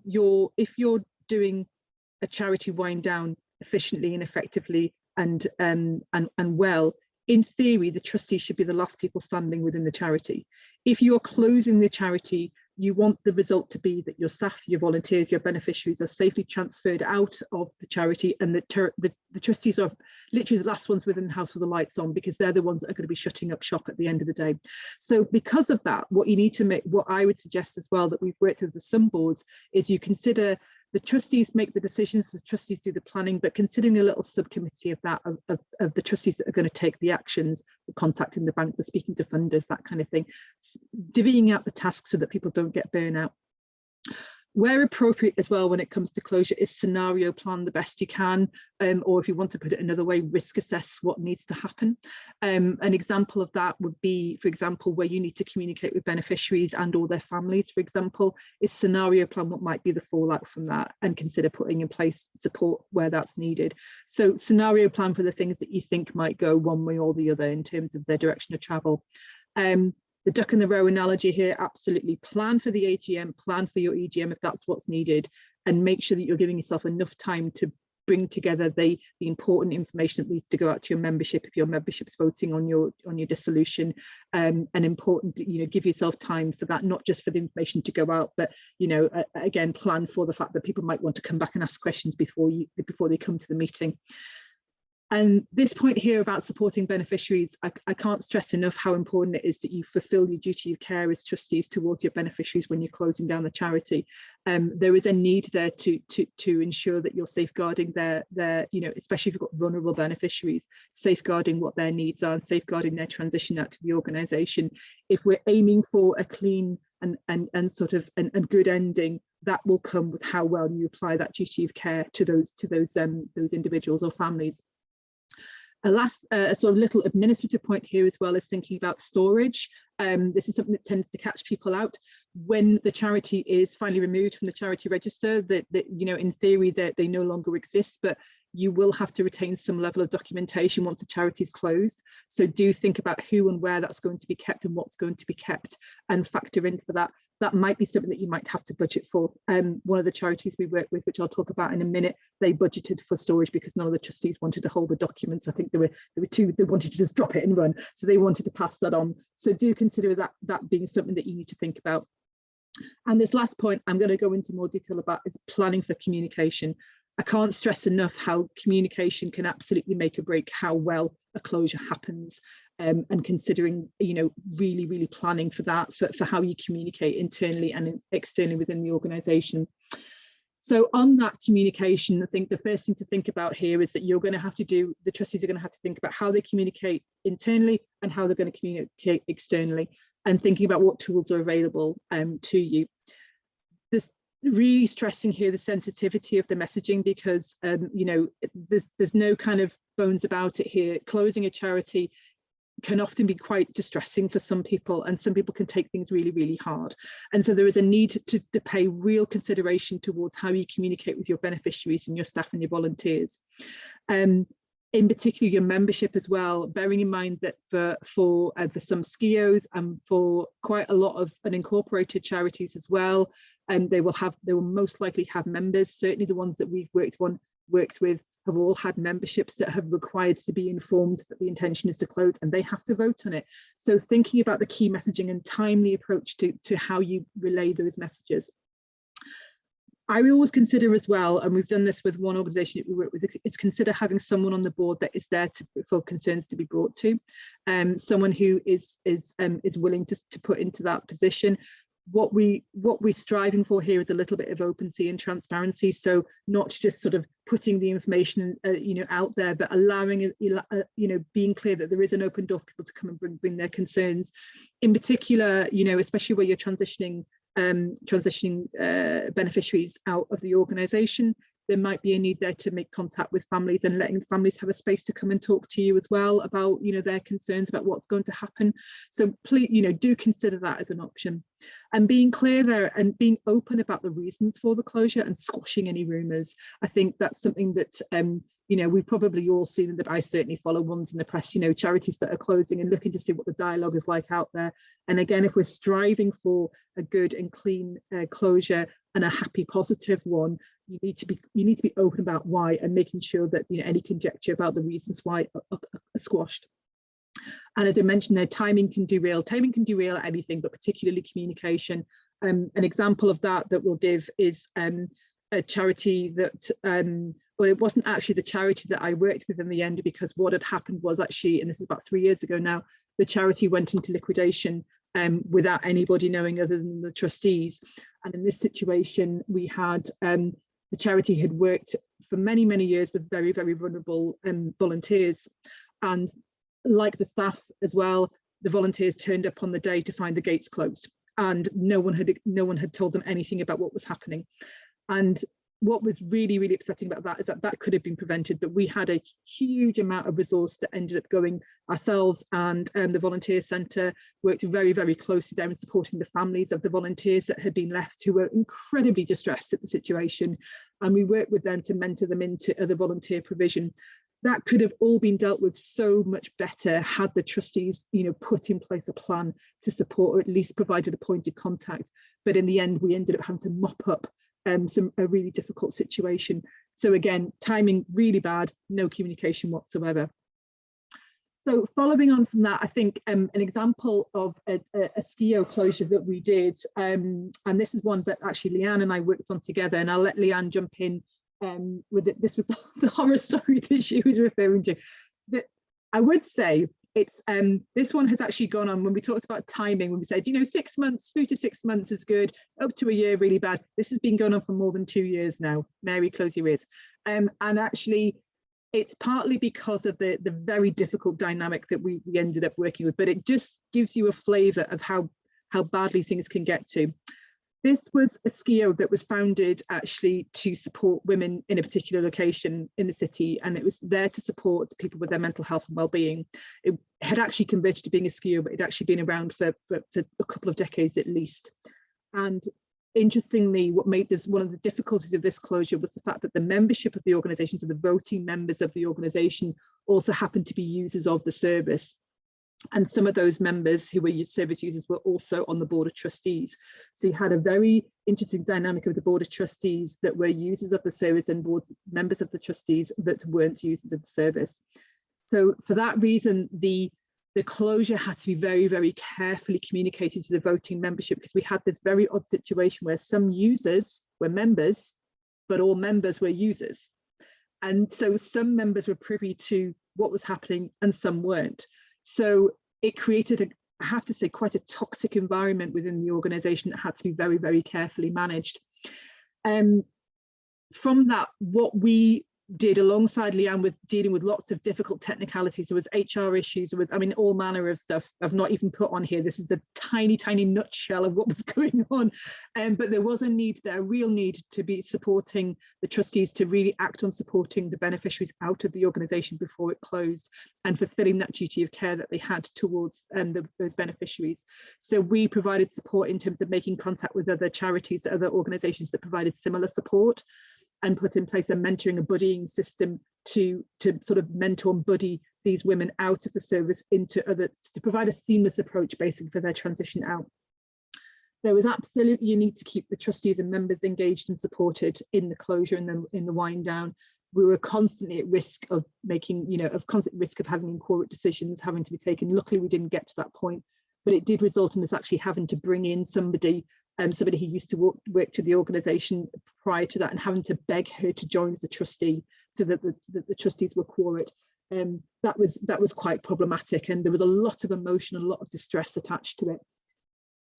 a charity wind down efficiently and effectively and well, in theory, the trustees should be the last people standing within the charity. If you're closing the charity, you want the result to be that your staff, your volunteers, your beneficiaries are safely transferred out of the charity, and the trustees are literally the last ones within the house with the lights on, because they're the ones that are going to be shutting up shop at the end of the day. So because of that, what I would suggest as well, that we've worked with some boards, is you consider the trustees make the decisions, the trustees do the planning, but considering a little subcommittee of that, of the trustees that are going to take the actions, the contacting the bank, the speaking to funders, that kind of thing, divvying out the tasks so that people don't get burnout. Where appropriate as well, when it comes to closure, is scenario plan the best you can, or if you want to put it another way, risk assess what needs to happen. An example of that would be, for example, where you need to communicate with beneficiaries and or their families, for example, is scenario plan what might be the fallout from that, and consider putting in place support where that's needed. So scenario plan for the things that you think might go one way or the other in terms of their direction of travel. The duck in the row analogy here, absolutely plan for the AGM, plan for your EGM if that's what's needed, and make sure that you're giving yourself enough time to bring together the important information that needs to go out to your membership if your membership's voting on your dissolution, and important, give yourself time for that, not just for the information to go out, but again, plan for the fact that people might want to come back and ask questions before they come to the meeting. And this point here about supporting beneficiaries, I can't stress enough how important it is that you fulfil your duty of care as trustees towards your beneficiaries when you're closing down the charity. There is a need there to ensure that you're safeguarding their especially if you've got vulnerable beneficiaries, safeguarding what their needs are and safeguarding their transition out to the organisation. If we're aiming for a clean and sort of and good ending, that will come with how well you apply that duty of care to those individuals or families. A last sort of little administrative point here as well is thinking about storage. This is something that tends to catch people out when the charity is finally removed from the charity register, that in theory they no longer exist, but you will have to retain some level of documentation once the charity is closed. So do think about who and where that's going to be kept and what's going to be kept, and factor in for that. That might be something that you might have to budget for. One of the charities we work with, which I'll talk about in a minute, they budgeted for storage because none of the trustees wanted to hold the documents. I think there were two, they wanted to just drop it and run. So they wanted to pass that on. So do consider that being something that you need to think about. And this last point I'm going to go into more detail about is planning for communication. I can't stress enough how communication can absolutely make or break how well a closure happens, and considering, really planning for that, for how you communicate internally and externally within the organisation. So on that communication, I think the first thing to think about here is that the trustees are going to have to think about how they communicate internally and how they're going to communicate externally, and thinking about what tools are available to you. This really stressing here the sensitivity of the messaging, because there's no kind of bones about it here. Closing a charity can often be quite distressing for some people, and some people can take things really hard, and so there is a need to pay real consideration towards how you communicate with your beneficiaries and your staff and your volunteers, in particular your membership as well, bearing in mind that for some SCVOs and for quite a lot of unincorporated charities as well, they will most likely have members. Certainly the ones that we've worked with have all had memberships that have required to be informed that the intention is to close, and they have to vote on it. So thinking about the key messaging and timely approach to how you relay those messages. I always consider as well, and we've done this with one organisation that we work with, is consider having someone on the board that is there for concerns to be brought to, someone who is willing to put into that position. What we're striving for here is a little bit of openness and transparency. So not just sort of putting the information out there, but allowing being clear that there is an open door for people to come and bring their concerns. In particular, especially where you're transitioning beneficiaries out of the organisation, there might be a need there to make contact with families and letting families have a space to come and talk to you as well about their concerns about what's going to happen. So please do consider that as an option, and being clear there and being open about the reasons for the closure and squashing any rumours. I think that's something that we've probably all seen, that I certainly follow ones in the press, charities that are closing, and looking to see what the dialogue is like out there. And again, if we're striving for a good and clean closure and a happy, positive one, you need to be open about why, and making sure that any conjecture about the reasons why are squashed. And as I mentioned there, timing can derail anything, but particularly communication. An example of that we'll give is a charity that well, it wasn't actually the charity that I worked with in the end, because what had happened was actually, and this is about 3 years ago now, the charity went into liquidation without anybody knowing other than the trustees. And in this situation, we had the charity had worked for many years with very vulnerable volunteers, and like the staff as well, the volunteers turned up on the day to find the gates closed, and no one had told them anything about what was happening. And what was really upsetting about that is that could have been prevented, but we had a huge amount of resource that ended up going ourselves, and the volunteer centre worked very closely there in supporting the families of the volunteers that had been left, who were incredibly distressed at the situation, and we worked with them to mentor them into other volunteer provision. That could have all been dealt with so much better had the trustees put in place a plan to support, or at least provided a point of contact. But in the end, we ended up having to mop up a really difficult situation. So again, timing really bad, no communication whatsoever. So following on from that, I think an example of a SCVO closure that we did, and this is one that actually Leanne and I worked on together, and I'll let Leanne jump in with it. This was the horror story that she was referring to. That I would say it's this one has actually gone on when we talked about timing, when we said, 6 months, 3 to 6 months is good, up to a year really bad. This has been going on for more than 2 years now. Mary, close your ears. And actually, it's partly because of the very difficult dynamic that we ended up working with, but it just gives you a flavour of how badly things can get to. This was a SCVO that was founded actually to support women in a particular location in the city, and it was there to support people with their mental health and well-being. It had actually converted to being a SCVO, but it had actually been around for a couple of decades at least. And interestingly, what made this one of the difficulties of this closure was the fact that the membership of the organisation, so the voting members of the organisation, also happened to be users of the service. And some of those members who were service users were also on the board of trustees. So you had a very interesting dynamic of the board of trustees that were users of the service and board members of the trustees that weren't users of the service. So for that reason, the closure had to be very, very carefully communicated to the voting membership, because we had this very odd situation where some users were members, but all members were users. And so some members were privy to what was happening and some weren't. So it created, I have to say, quite a toxic environment within the organisation that had to be very, very carefully managed. From that, what we did alongside Leanne with dealing with lots of difficult technicalities, there was HR issues, there was, all manner of stuff I've not even put on here. This is a tiny, tiny nutshell of what was going on. But there was a need there, a real need to be supporting the trustees to really act on supporting the beneficiaries out of the organisation before it closed and fulfilling that duty of care that they had towards those beneficiaries. So we provided support in terms of making contact with other charities, other organisations that provided similar support, and put in place a mentoring, a buddying system to sort of mentor and buddy these women out of the service into others, to provide a seamless approach basically for their transition out. There was absolutely a need to keep the trustees and members engaged and supported in the closure and then in the wind down. We were constantly at risk of making, constant risk of having inchoate decisions having to be taken. Luckily, we didn't get to that point, but it did result in us actually having to bring in somebody who used to work to the organisation prior to that, and having to beg her to join as a trustee so that the trustees were quorate. That was quite problematic, and there was a lot of emotion, a lot of distress attached to it.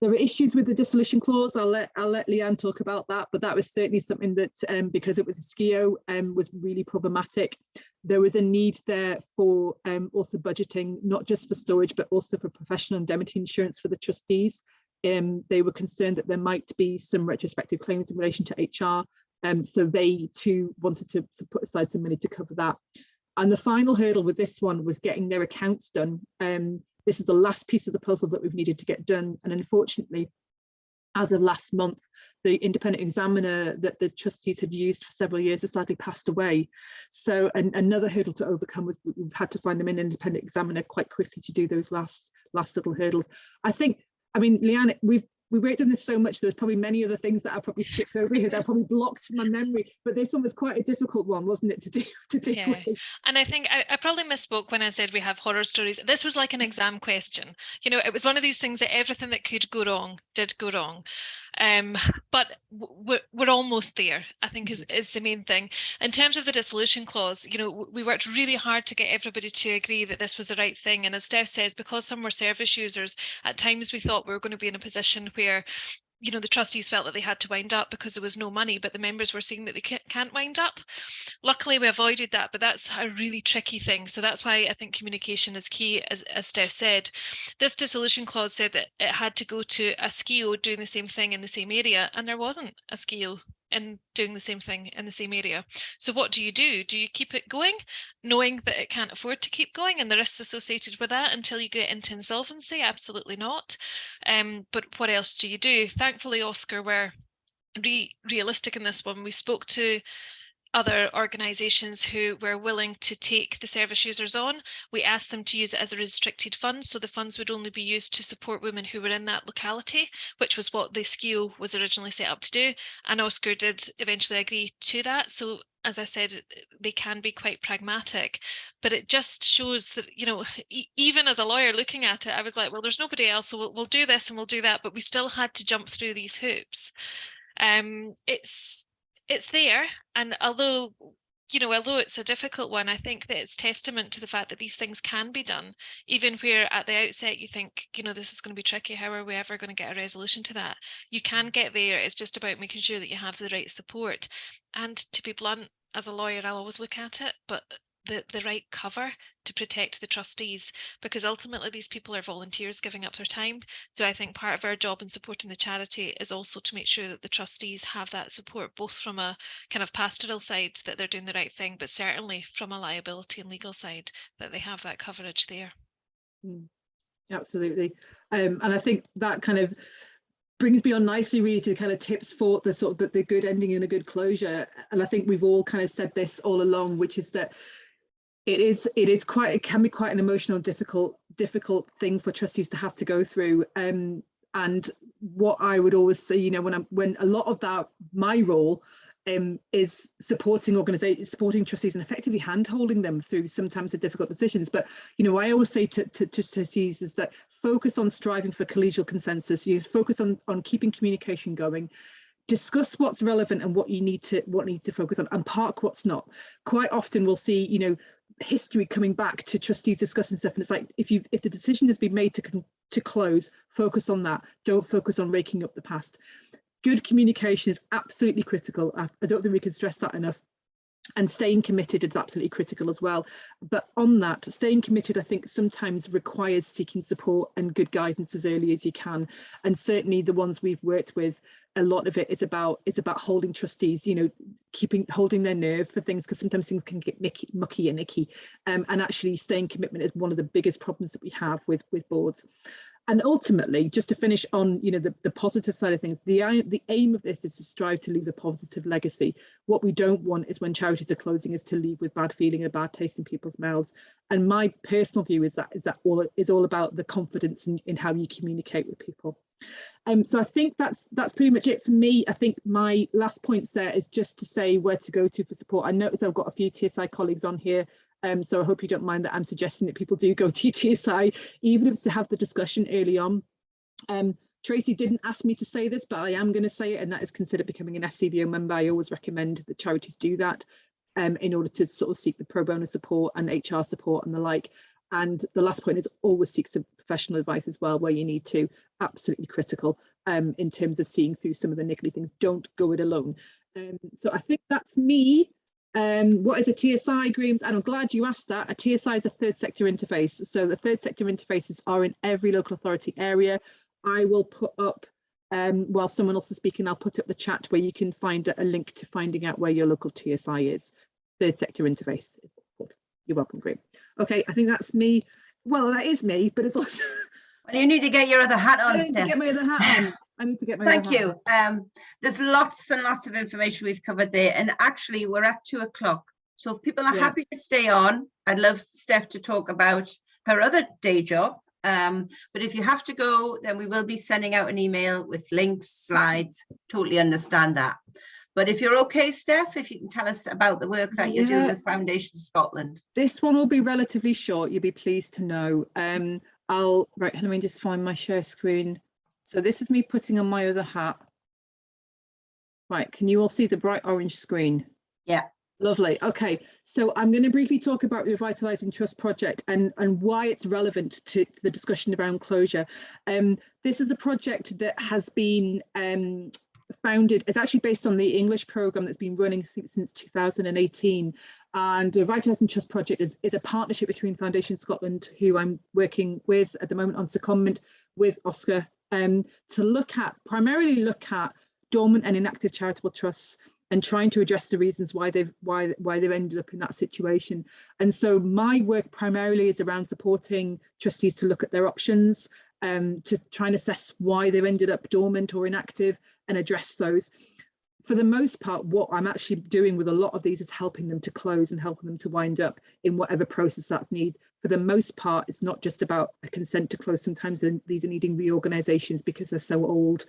There were issues with the dissolution clause. I'll let Leanne talk about that, but that was certainly something that, because it was a SCVO, was really problematic. There was a need there for also budgeting, not just for storage, but also for professional indemnity insurance for the trustees. They were concerned that there might be some retrospective claims in relation to HR, so they too wanted to put aside some money to cover that. And the final hurdle with this one was getting their accounts done. This is the last piece of the puzzle that we've needed to get done, and unfortunately, as of last month, the independent examiner that the trustees had used for several years has sadly passed away. So another hurdle to overcome was we've had to find them an independent examiner quite quickly to do those last little hurdles. Leanne, we worked on this so much, there's probably many other things that I probably skipped over here that I probably blocked my memory, but this one was quite a difficult one, wasn't it, to deal with? And I think I probably misspoke when I said we have horror stories. This was like an exam question. It was one of these things that everything that could go wrong did go wrong. But we're almost there, I think is the main thing. In terms of the dissolution clause, we worked really hard to get everybody to agree that this was the right thing. And as Steph says, because some were service users, at times we thought we were going to be in a position where the trustees felt that they had to wind up because there was no money, but the members were saying that they can't wind up. Luckily, we avoided that, but that's a really tricky thing. So that's why I think communication is key, as Steph said. This dissolution clause said that it had to go to a SCVO doing the same thing in the same area, and there wasn't a SCVO in doing the same thing in the same area. So what do? Do you keep it going, knowing that it can't afford to keep going and the risks associated with that until you get into insolvency? Absolutely not. But what else do you do? Thankfully, OSCR were realistic in this one. We spoke to other organisations who were willing to take the service users on. We asked them to use it as a restricted fund, so the funds would only be used to support women who were in that locality, which was what the SCVO was originally set up to do, and OSCR did eventually agree to that. So as I said, they can be quite pragmatic, but it just shows that, you know, even as a lawyer looking at it, I was like, well, there's nobody else, so we'll do this and we'll do that, but we still had to jump through these hoops. It's there, and although, you know, although it's a difficult one, I think that it's testament to the fact that these things can be done, even where at the outset you think, you know, this is going to be tricky, how are we ever going to get a resolution to that? You can get there. It's just about making sure that you have the right support. And to be blunt, as a lawyer, I'll always look at it, but the right cover to protect the trustees, because ultimately these people are volunteers giving up their time. So I think part of our job in supporting the charity is also to make sure that the trustees have that support, both from a kind of pastoral side, that they're doing the right thing, but certainly from a liability and legal side, that they have that coverage there. Absolutely. And I think that kind of brings me on nicely really to kind of tips for the sort of the good ending and a good closure. And I think we've all kind of said this all along, which is that it can be quite an emotional, difficult thing for trustees to have to go through. And what I would always say, you know, when a lot of that, my role is supporting organizations, supporting trustees, and effectively hand-holding them through sometimes the difficult decisions. But, you know, I always say to trustees is that focus on striving for collegial consensus. You focus on keeping communication going. Discuss what's relevant and what need to focus on, and park what's not. Quite often we'll see, you know, history coming back to trustees discussing stuff, and it's like, if the decision has been made to close, focus on that. Don't focus on raking up the past. Good communication is absolutely critical. I don't think we can stress that enough. And staying committed is absolutely critical as well. But on that, staying committed, I think sometimes requires seeking support and good guidance as early as you can. And certainly the ones we've worked with, a lot of it is about holding trustees, you know, holding their nerve for things, because sometimes things can get mucky and icky. And actually staying commitment is one of the biggest problems that we have with boards. And ultimately, just to finish on, you know, the positive side of things, the aim of this is to strive to leave a positive legacy. What we don't want is, when charities are closing, is to leave with bad feeling and bad taste in people's mouths. And my personal view is that all about the confidence in how you communicate with people. So I think that's pretty much it for me. I think my last points there is just to say where to go to for support. I notice I've got a few TSI colleagues on here. So I hope you don't mind that I'm suggesting that people do go to TSI, even if it's to have the discussion early on. Tracy didn't ask me to say this, but I am going to say it, and that is consider becoming an SCVO member. I always recommend that charities do that in order to sort of seek the pro bono support and HR support and the like. And the last point is always seek some professional advice as well, where you need to. Absolutely critical in terms of seeing through some of the niggly things. Don't go it alone. So I think that's me. What is a TSI, Graeme? And I'm glad you asked that. A TSI is a third sector interface. So the third sector interfaces are in every local authority area. I will put up, while someone else is speaking, I'll put up the chat where you can find a link to finding out where your local TSI is. Third sector interface is what's called. You're welcome, Graeme. Okay, I think that's me. Well, that is me, but it's also... Well, you need to get your other hat on, Steph. I need to get my other hat on. I need to get my other hat on. Thank you. There's lots and lots of information we've covered there, and actually we're at 2 o'clock. So if people are happy to stay on, I'd love Steph to talk about her other day job. But if you have to go, then we will be sending out an email with links, slides. Totally understand that. But if you're okay, Steph, if you can tell us about the work that you're doing with Foundation Scotland. This one will be relatively short, you'll be pleased to know. Right, let me just find my share screen. So this is me putting on my other hat. Right, can you all see the bright orange screen? Yeah. Lovely. Okay, so I'm going to briefly talk about the Revitalising Trust Project and why it's relevant to the discussion around closure. This is a project that has been founded, it's actually based on the English programme that's been running, I think, since 2018. And the Revitalising Trust Project is a partnership between Foundation Scotland, who I'm working with at the moment on secondment, with OSCR, to primarily look at dormant and inactive charitable trusts and trying to address the reasons why they've ended up in that situation. And so my work primarily is around supporting trustees to look at their options, to try and assess why they've ended up dormant or inactive and address those. for the most part, what I'm actually doing with a lot of these is helping them to close and helping them to wind up in whatever process that's needed. For the most part, it's not just about a consent to close. Sometimes these are needing reorganisations because they're so old.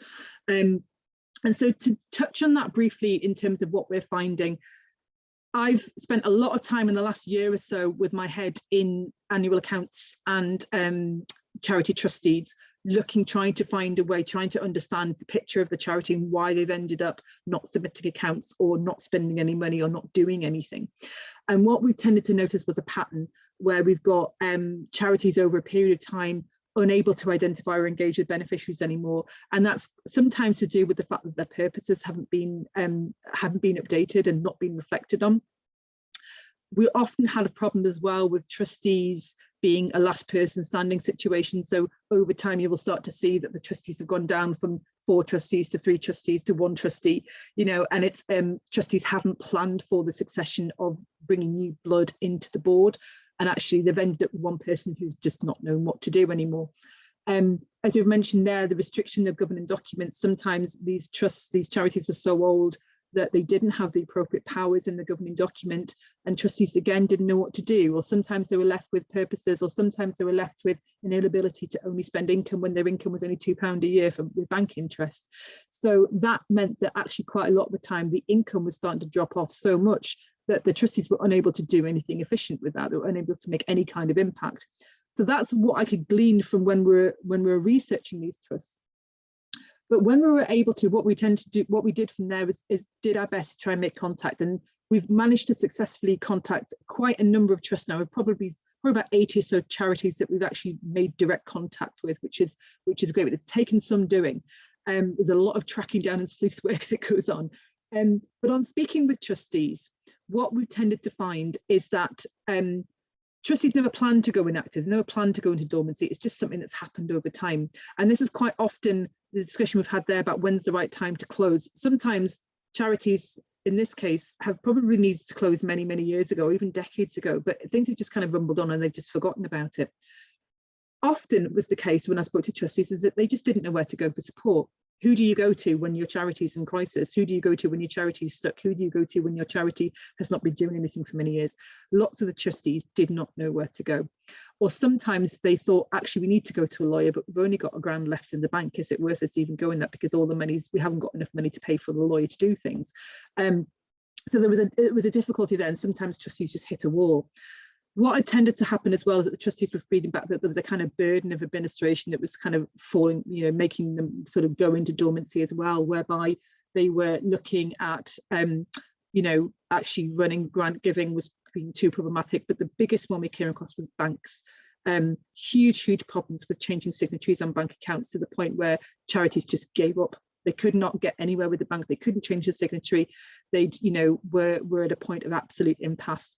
And so to touch on that briefly in terms of what we're finding, I've spent a lot of time in the last year or so with my head in annual accounts and charity trust deeds, trying to find a way, trying to understand the picture of the charity and why they've ended up not submitting accounts or not spending any money or not doing anything. And what we tended to notice was a pattern where we've got charities over a period of time unable to identify or engage with beneficiaries anymore, and that's sometimes to do with the fact that their purposes haven't been updated and not been reflected on. We often had a problem as well with trustees being a last person standing situation. So over time, you will start to see that the trustees have gone down from 4 trustees to 3 trustees to 1 trustee, you know, and it's trustees haven't planned for the succession of bringing new blood into the board. And actually they've ended up with one person who's just not known what to do anymore. As you've mentioned there, the restriction of governing documents, sometimes these trusts, these charities were so old that they didn't have the appropriate powers in the governing document, and trustees again didn't know what to do, or sometimes they were left with purposes, or sometimes they were left with an inability to only spend income when their income was only £2 a year with bank interest. So that meant that actually quite a lot of the time the income was starting to drop off so much that the trustees were unable to do anything efficient with that. They were unable to make any kind of impact. So that's what I could glean from when we're researching these trusts. But when we were able to, what we did from there is did our best to try and make contact, and we've managed to successfully contact quite a number of trusts now. We've probably about 80 or so charities that we've actually made direct contact with, which is great. But it's taken some doing. There's a lot of tracking down and sleuth work that goes on. But on speaking with trustees, what we've tended to find is that trustees never plan to go inactive, never plan to go into dormancy. It's just something that's happened over time. And this is quite often the discussion we've had there about when's the right time to close. Sometimes charities, in this case, have probably needed to close many, many years ago, even decades ago, but things have just kind of rumbled on and they've just forgotten about it. Often it was the case when I spoke to trustees is that they just didn't know where to go for support. Who do you go to when your charity's in crisis? Who do you go to when your charity's stuck? Who do you go to when your charity has not been doing anything for many years? Lots of the trustees did not know where to go. Or sometimes they thought, actually, we need to go to a lawyer, but we've only got £1,000 left in the bank. Is it worth us even going that? Because all the money's, we haven't got enough money to pay for the lawyer to do things. So it was a difficulty there, and sometimes trustees just hit a wall. What had tended to happen as well is that the trustees were feeding back that there was a kind of burden of administration that was kind of falling, you know, making them sort of go into dormancy as well, whereby they were looking at, you know, actually running grant giving was being too problematic. But the biggest one we came across was banks. Huge problems with changing signatories on bank accounts to the point where charities just gave up. They could not get anywhere with the bank. They couldn't change the signatory. They, you know, were at a point of absolute impasse.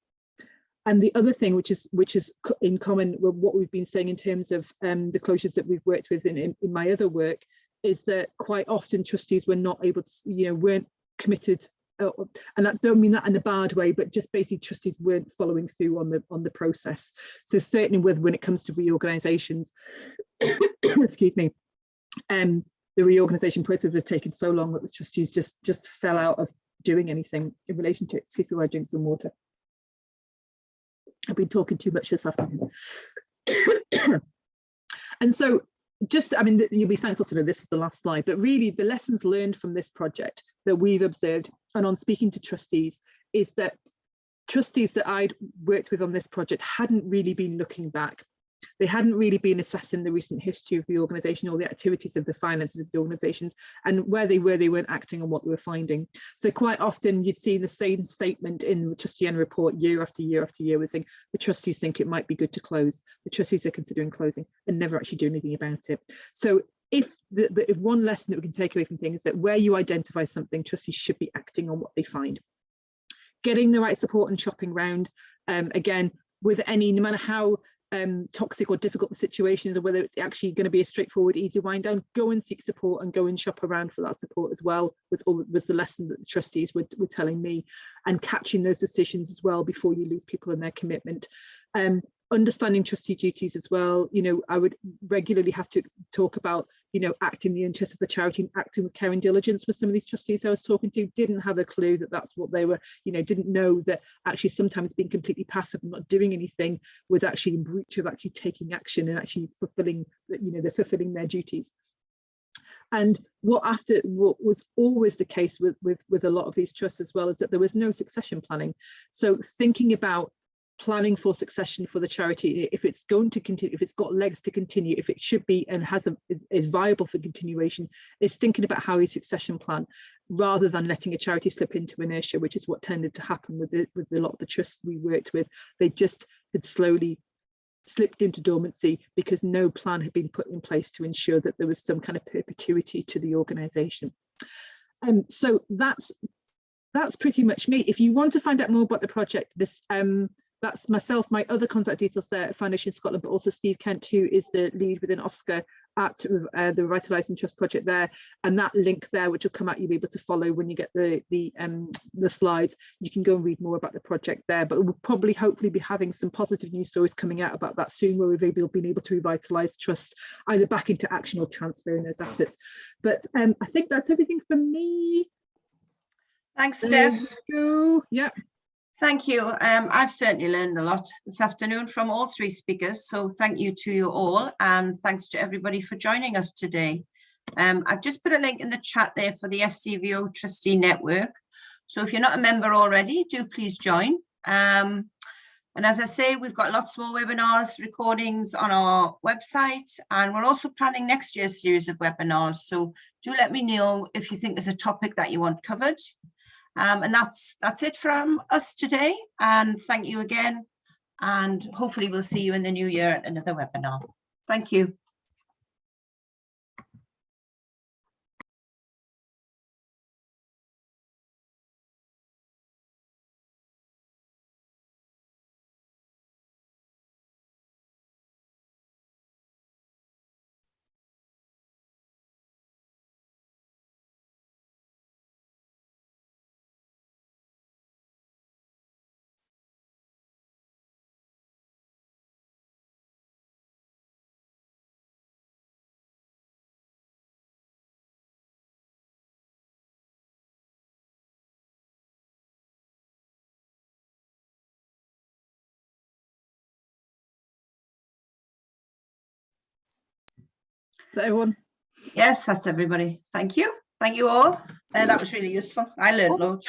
And the other thing, which is in common with what we've been saying in terms of the closures that we've worked with in my other work, is that quite often trustees were not able to, you know, weren't committed, and I don't mean that in a bad way, but just basically trustees weren't following through on the process. So certainly when it comes to reorganisations, excuse me, the reorganisation process was taking so long that the trustees just fell out of doing anything in relation to it. Excuse me while I drink some water. I've been talking too much this afternoon. And so just, I mean, you'll be thankful to know this is the last slide, but really the lessons learned from this project that we've observed, and on speaking to trustees, is that trustees that I'd worked with on this project hadn't really been looking back. They hadn't really been assessing the recent history of the organisation or the activities of the finances of the organisations, and where they weren't acting on what they were finding. So quite often you'd see the same statement in the trustee annual report year after year after year, was saying the trustees think it might be good to close, the trustees are considering closing, and never actually do anything about it. So if one lesson that we can take away from things is that where you identify something, trustees should be acting on what they find. Getting the right support and shopping round, again, with any, no matter how toxic or difficult the situation is, or whether it's actually going to be a straightforward, easy wind down, go and seek support and go and shop around for that support as well, was the lesson that the trustees were telling me, and catching those decisions as well before you lose people in their commitment. understanding trustee duties as well. You know, I would regularly have to talk about, you know, acting in the interest of the charity and acting with care and diligence with some of these trustees I was talking to. Didn't have a clue that that's what they were, you know, didn't know that actually sometimes being completely passive and not doing anything was actually in breach of actually taking action and actually fulfilling, you know, they're fulfilling their duties. And what was always the case with a lot of these trusts as well is that there was no succession planning. So thinking about planning for succession for the charity, if it's going to continue, if it's got legs to continue, if it should be and is viable for continuation, is thinking about how you succession plan rather than letting a charity slip into inertia, which is what tended to happen with a lot of the trusts we worked with. They just had slowly slipped into dormancy because no plan had been put in place to ensure that there was some kind of perpetuity to the organisation. So that's pretty much me. If you want to find out more about the project, that's myself, my other contact details there at Foundation Scotland, but also Steve Kent, who is the lead within OSCR at the Revitalising Trusts Project there, and that link there, which will come out, you'll be able to follow when you get the slides. You can go and read more about the project there, but we'll probably hopefully be having some positive news stories coming out about that soon, where we've been able to revitalise trusts either back into action or transferring those assets. But I think that's everything from me. Thanks, Steph. Yeah. Thank you. I've certainly learned a lot this afternoon from all three speakers. So thank you to you all, and thanks to everybody for joining us today. I've just put a link in the chat there for the SCVO Trustee Network. So if you're not a member already, do please join. And as I say, we've got lots more webinars, recordings on our website, and we're also planning next year's series of webinars. So do let me know if you think there's a topic that you want covered. And that's it from us today, and thank you again, and hopefully we'll see you in the new year at another webinar. Thank you. Is that everyone? Yes, that's everybody. Thank you. Thank you all. That was really useful. I learned loads.